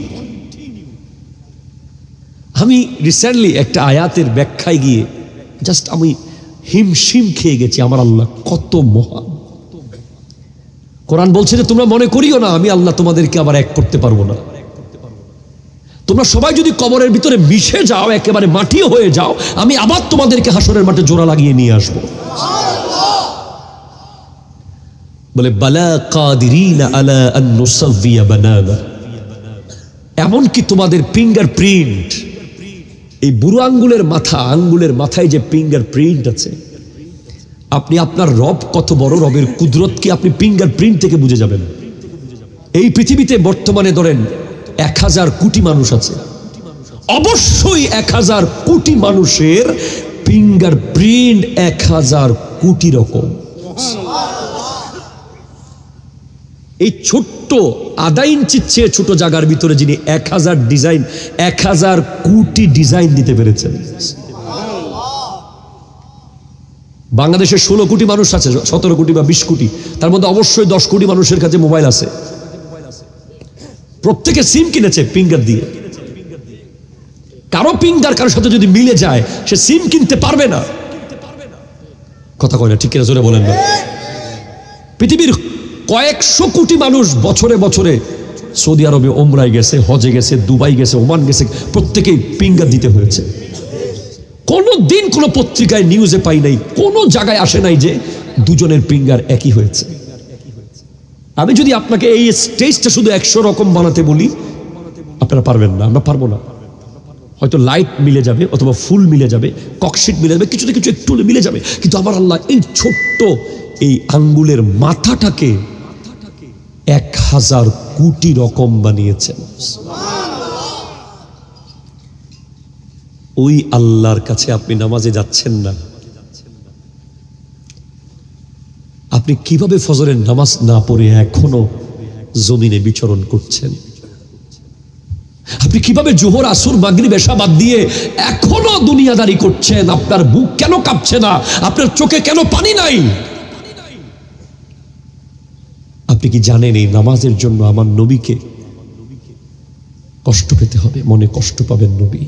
আমি রিসেন্টলি একটা আয়াতের ব্যাখ্যায় গিয়ে জাস্ট আমি হিমশিম খেয়ে গেছি। আমার আল্লাহ কত মহান। কোরআন বলছে যে তোমরা মনে করিও না আমি আল্লাহ তোমাদেরকে আবার এক করতে পারবো না। তোমরা সবাই যদি কবরের ভিতরে মিশে যাও, একেবারে মাটিও হয়ে যাও, আমি আবার তোমাদেরকে হাসরের মাঠে জোড়া লাগিয়ে নিয়ে আসবো। বলে বালা কাদিরিনা আলা আন নুসাওয়িয়া বানানা। এমনকি তোমাদের ফিঙ্গারপ্রিন্ট, এই বুড়ো আঙ্গুলের মাথা, আঙ্গুলের মাথায় যে ফিঙ্গারপ্রিন্ট আছে, আপনি আপনার রব কত বড়, রবের কুদরতকে আপনি ফিঙ্গারপ্রিন্ট থেকে বুঝে যাবেন। এই পৃথিবীতে বর্তমানে ধরেন 1000 কোটি মানুষ আছে, অবশ্যই 1000 কোটি মানুষের ফিঙ্গারপ্রিন্ট 1000 কোটি রকম। এই ছোট্ট আধা ইঞ্চির চেয়ে ছোট জায়গার ভিতরে যিনি 1000 কোটি ডিজাইন দিতে পেরেছেন। বাংলাদেশে 16 কোটি মানুষ আছে, 17 কোটি বা 20 কোটি, তার মধ্যে অবশ্যই 10 কোটি মানুষের কাছে মোবাইল আছে। প্রত্যেকে সিম কিনেছে ফিঙ্গার দিয়ে। কারো ফিঙ্গার কারোর সাথে যদি মিলে যায়, সে সিম কিনতে পারবে না। কথা কয় না, ঠিক কিনা জোরে বলেন না। পৃথিবীর কয়েকশো কোটি মানুষ বছরে বছরে সৌদি আরবে ওমরায় গেছে, হজে গেছে, দুবাই গেছে, ওমান গেছে, প্রত্যেকেই ফিঙ্গার দিতে হয়েছে। কোনো দিন কোনো পত্রিকায় নিউজে পাই নাই, কোনো জায়গায় আসে নাই যে দুজনের ফিঙ্গার একই হয়েছে। আমি যদি আপনাকে এই স্টেজটা শুধু 100 রকম বানাতে বলি, আপনারা পারবেন না, আমরা পারবো না। হয়তো লাইট মিলে যাবে, অথবা ফুল মিলে যাবে, ককশিট মিলে যাবে, কিছু না কিছু একটু মিলে যাবে, কিন্তু আমার আল্লাহ এই ছোট্ট এই আঙ্গুলের মাথাটাকে 1000 কোটি রকম বানিয়েছেন। ওই আল্লাহর কাছে আপনি নামাজে যাচ্ছেন না, আপনি কিভাবে ফজরের নামাজ না পড়ে এখনো জমিনে বিচরণ করছেন? আপনি কিভাবে জোহর, আসর, মাগরিব, এশা বাদ দিয়ে এখনো দুনিয়াদারি করছেন? আপনার বুক কেন কাঁপছে না? আপনার চোখে কেন পানি নাই? আপনি কি জানেন এই নামাজের জন্য আমার নবীকে কষ্ট পেতে হবে, মনে কষ্ট পাবেন নবী।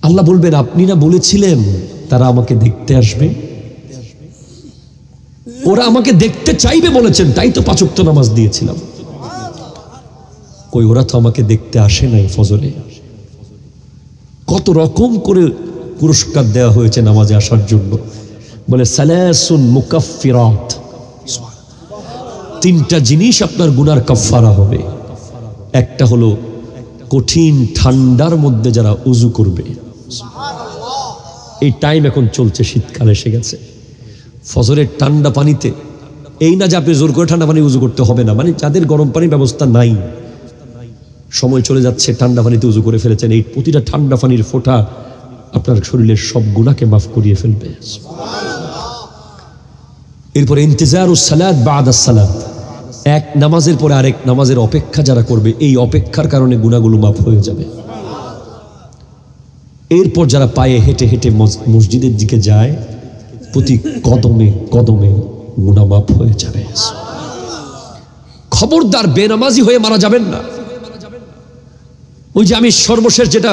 আল্লাহ বলবেন আপনি না বলেছিলেন তারা আমাকে দেখতে আসবে, ওরা আমাকে দেখতে চাইবে বলেছেন, তাই তো 5 ওয়াক্ত নামাজ দিয়েছিলাম। কই, ওরা তো আমাকে দেখতে আসে নাই ফজরে। কত রকম করে পুরস্কার দেওয়া হয়েছে নামাজে আসার জন্য। বলে সালাসুন মুকাফফিরাত, 3টা জিনিস আপনার গুনার কাফফারা হবে। একটা হলো কঠিন ঠান্ডার মধ্যে যারা উজু করবে, এই টাইম এখন চলছে, শীতকাল এসে গেছে, ফজরের ঠান্ডা পানিতে, এই না যে আপনি জোর করে ঠান্ডা পানি উজু করতে হবে না, মানে যাদের গরম পানির ব্যবস্থা নাই, সময় চলে যাচ্ছে, ঠান্ডা পানিতে উজু করে ফেলেছেন, এই প্রতিটা ঠান্ডা পানির ফোঁটা আপনার শরীরের সব গুনাহকে মাফ করিয়ে ফেলবে। এরপরে ইন্তিজারুস সালাত বাদাস সালাত, এক নামাজের পরে আরেক নামাজের অপেক্ষা যারা করবে, এই অপেক্ষার কারণে গুনাহগুলো মাফ হয়ে যাবে। এরপর যারা পায়ে হেঁটে হেঁটে মসজিদের দিকে যায়, প্রতি কদমে কদমে গুনাহ মাফ হয়ে যাবে। খবরদার বেনামাজি হয়ে মারা যাবেন না। ওই যে আমি সর্বশেষ যেটা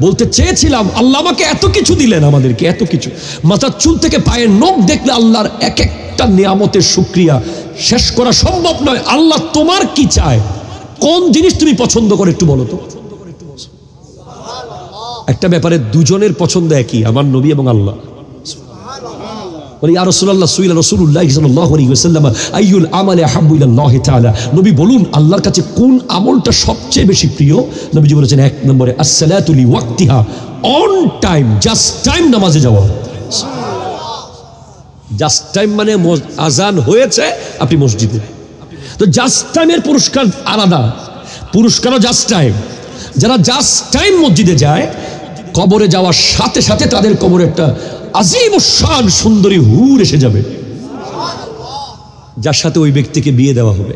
বলতে চেয়েছিলাম, আল্লাহ আমাকে এত কিছু দিলেন, আমাদেরকে এত কিছু, মাথার চুল থেকে পায়ের নখ দেখলে আল্লাহর এক একটা নিয়ামতের শুকরিয়া শেষ করা সম্ভব নয়। আল্লাহ তোমার কি চায়, কোন জিনিস তুমি পছন্দ করে একটু বলো তো। একটা ব্যাপারে দুজনের পছন্দ একই, আমার নবী এবং আল্লাহ। বলি ইয়া রাসূলুল্লাহ, সুইলা রাসূলুল্লাহ সাল্লাল্লাহু আলাইহি ওয়াসাল্লাম আইয়ুল আমালি আহাব্বু ইলাল্লাহি তাআলা, নবী বলুন আল্লাহর কাছে কোন আমলটা সবচেয়ে বেশি প্রিয়? নবীজি বলেছেন 1 নম্বরে আসসালাতু লিওয়াক্তিহা, অন টাইম, জাস্ট টাইম নামাজে যাওয়া। জাস্ট টাইম মানে আজান হয়েছে আপনি মসজিদে, তো জাস্ট টাইমের পুরস্কার আলাদা, পুরস্কারও জাস্ট টাইম। যারা জাস্ট টাইম মসজিদে যায়, কবরে যাওয়ার সাথে সাথে তাদের কবরে একটা আজিম শান সুন্দরী হুর এসে যাবে, যার সাথে ওই ব্যক্তিকে বিয়ে দেওয়া হবে।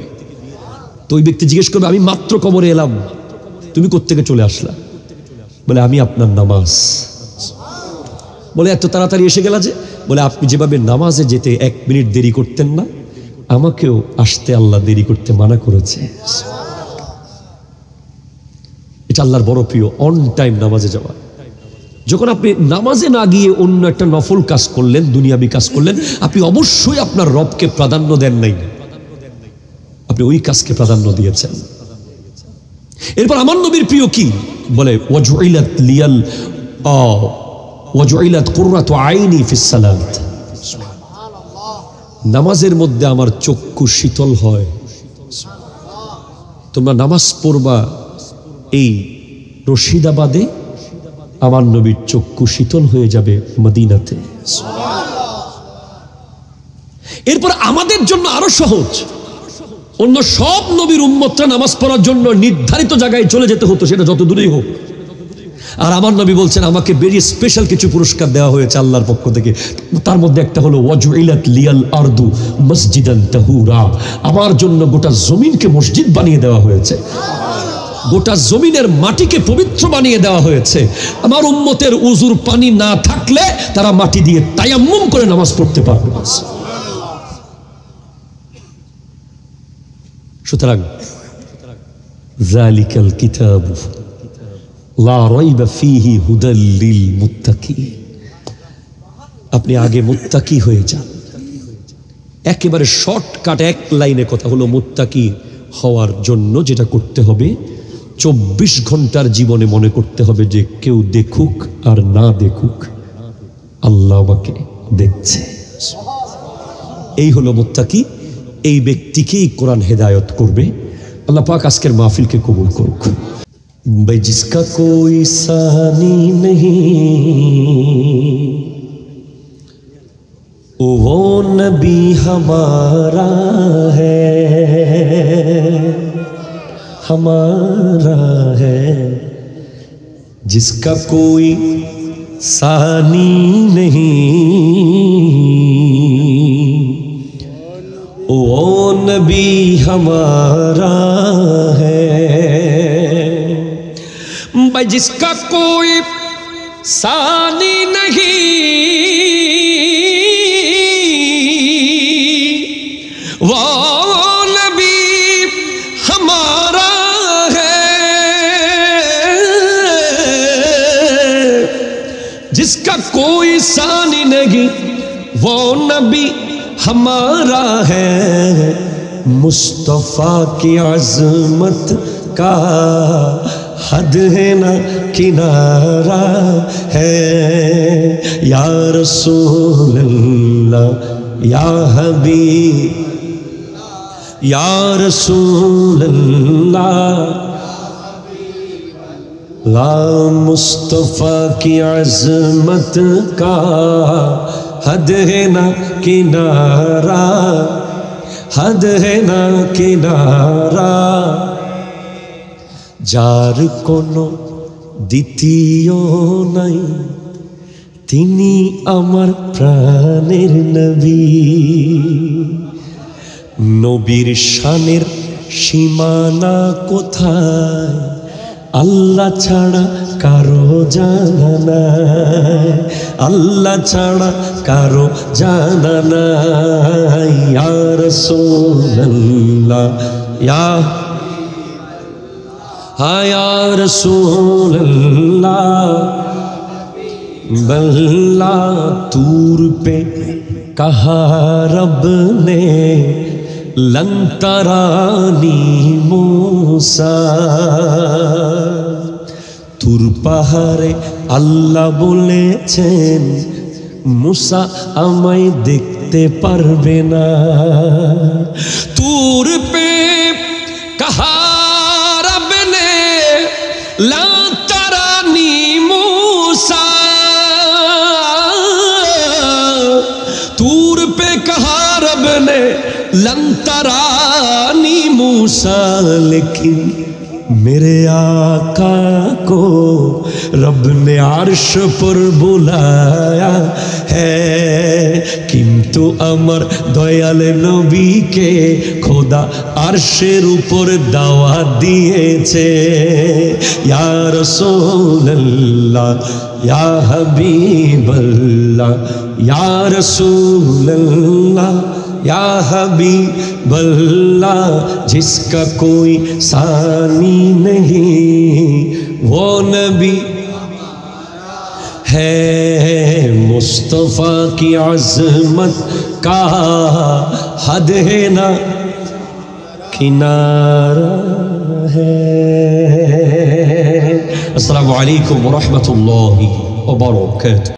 তো ওই ব্যক্তি জিজ্ঞেস করবে, আমি মাত্র কবরে এলাম, তুমি কোত্থেকে চলে আসলা? বলে আমি আপনার নামাজ। বলে এত তাড়াতাড়ি এসে গেলা যে? বলে আপনি যেভাবে নামাজে যেতে 1 মিনিট দেরি করতেন না, আমাকেও আসতে আল্লাহ দেরি করতে মানা করেছে। এটা আল্লাহর বড় প্রিয়, অন টাইম নামাজে যাওয়া। যখন আপনি নামাজে না গিয়ে অন্য একটা নফল কাজ করলেন, দুনিয়াবি কাজ করলেন, আপনি অবশ্যই আপনার রবকে প্রাধান্য দেন নাই, আপনি ওই কাজকে প্রাধান্য দিয়েছেন। এরপর আমার নবীর প্রিয় কি? বলে ওয়াজুইলাত কুররাতু আইনি ফিস সালাত, নামাজের মধ্যে আমার চক্ষু শীতল হয়। তোমরা নামাজ পড়বা, এই রশিদাবাদে আমার নবীর চক্ষু শীতল হয়ে যাবে মদিনাতে। এরপর আমাদের জন্য আরো সহজ, অন্য সব নবীর উম্মতরা নামাজ পড়ার জন্য নির্ধারিত জায়গায় চলে যেতে হতো, সেটা যত দূরেই হোক। আর আমার নবী বলছেন আমাকে বেরি স্পেশাল কিছু পুরস্কার দেওয়া হয়েছে আল্লাহর পক্ষ থেকে। তার মধ্যে একটা হলো ওয়াজুইলাত লিয়াল আরদু মসজিদান তাহুরা, আমার জন্য গোটা জমিনকে মসজিদ বানিয়ে দেওয়া হয়েছে, গোটা জমিনের মাটিকে পবিত্র বানিয়ে দেওয়া হয়েছে। আমার উম্মতের উজুর পানি না থাকলে তারা মাটি দিয়ে তায়াম্মুম করে নামাজ পড়তে পারবে। সুতরাং যালিকাল কিতাবু লা রাইবা ফীহি হুদাল লিল মুত্তাকিন, আপনি আগে মুত্তাকি হয়ে যান। একেবারে শর্টকাট এক লাইনে কথা হলো, মুত্তাকি হওয়ার জন্য যেটা করতে হবে, 24 ঘন্টার জীবনে মনে করতে হবে যে কেউ দেখুক আর না দেখুক, আল্লাহ আমাকে দেখছে। এই হলো মুত্তাকি। এই ব্যক্তিকেই কোরআন হেদায়ত করবে। আল্লাহ পাক আজকের মাহফিলকে কবুল করুক। ভাই জিসকা কোই সানি नहीं वो नबी हमारा है, हमारा है, जिसका कोई सानी नहीं वो नबी हमारा है। भाई जिसका कोई सानी नहीं वो नबी हमारा है, जिसका कोई सानी नहीं वो नबी हमारा है। मुस्तफा की अजमत का हद है ना किनारा है। या रसूल अल्लाह या हबीब या रसूल अल्लाह ला मुस्तफा की अजमत का हद है ना किनारा, हद है ना किनारा। जार कोनो द्वितीय নাই তিনি আমার প্রাণের নবী। নবীর শানের সীমানা কোথায় আল্লাহ ছাড়া কারো জানা নাই, আল্লাহ ছাড়া কারো জানা নাই। ইয়া রাসূলুল্লাহ ইয়া रसूलल्लाह बल्ला तूर पे कहा रब ने लन तरानी मूसा। तूर पहाड़े अल्लाह बोलेছেন मूसा আমায় দেখতে পারবে না। तूर पे कहा ला तरानी मूसा। तूर पे कहा रब ने लन तरानी मूसा, लेकिन मेरे आका को रब ने अर्श पर बुलाया है। किंतु अमर दयाल नबी के खुदा अर्शेर ऊपर दावा दिएছে। या रसूलल्लाह या हबीबल्लाह या रसूलल्लाह या हबीबल्लाह, जिसका कोई सानी नहीं वो नबी है। मुस्तफा की अजमत का हद है ना किनारा है। अस्सलामु अलैकुम व रहमतुल्लाहि व बरकातुहू।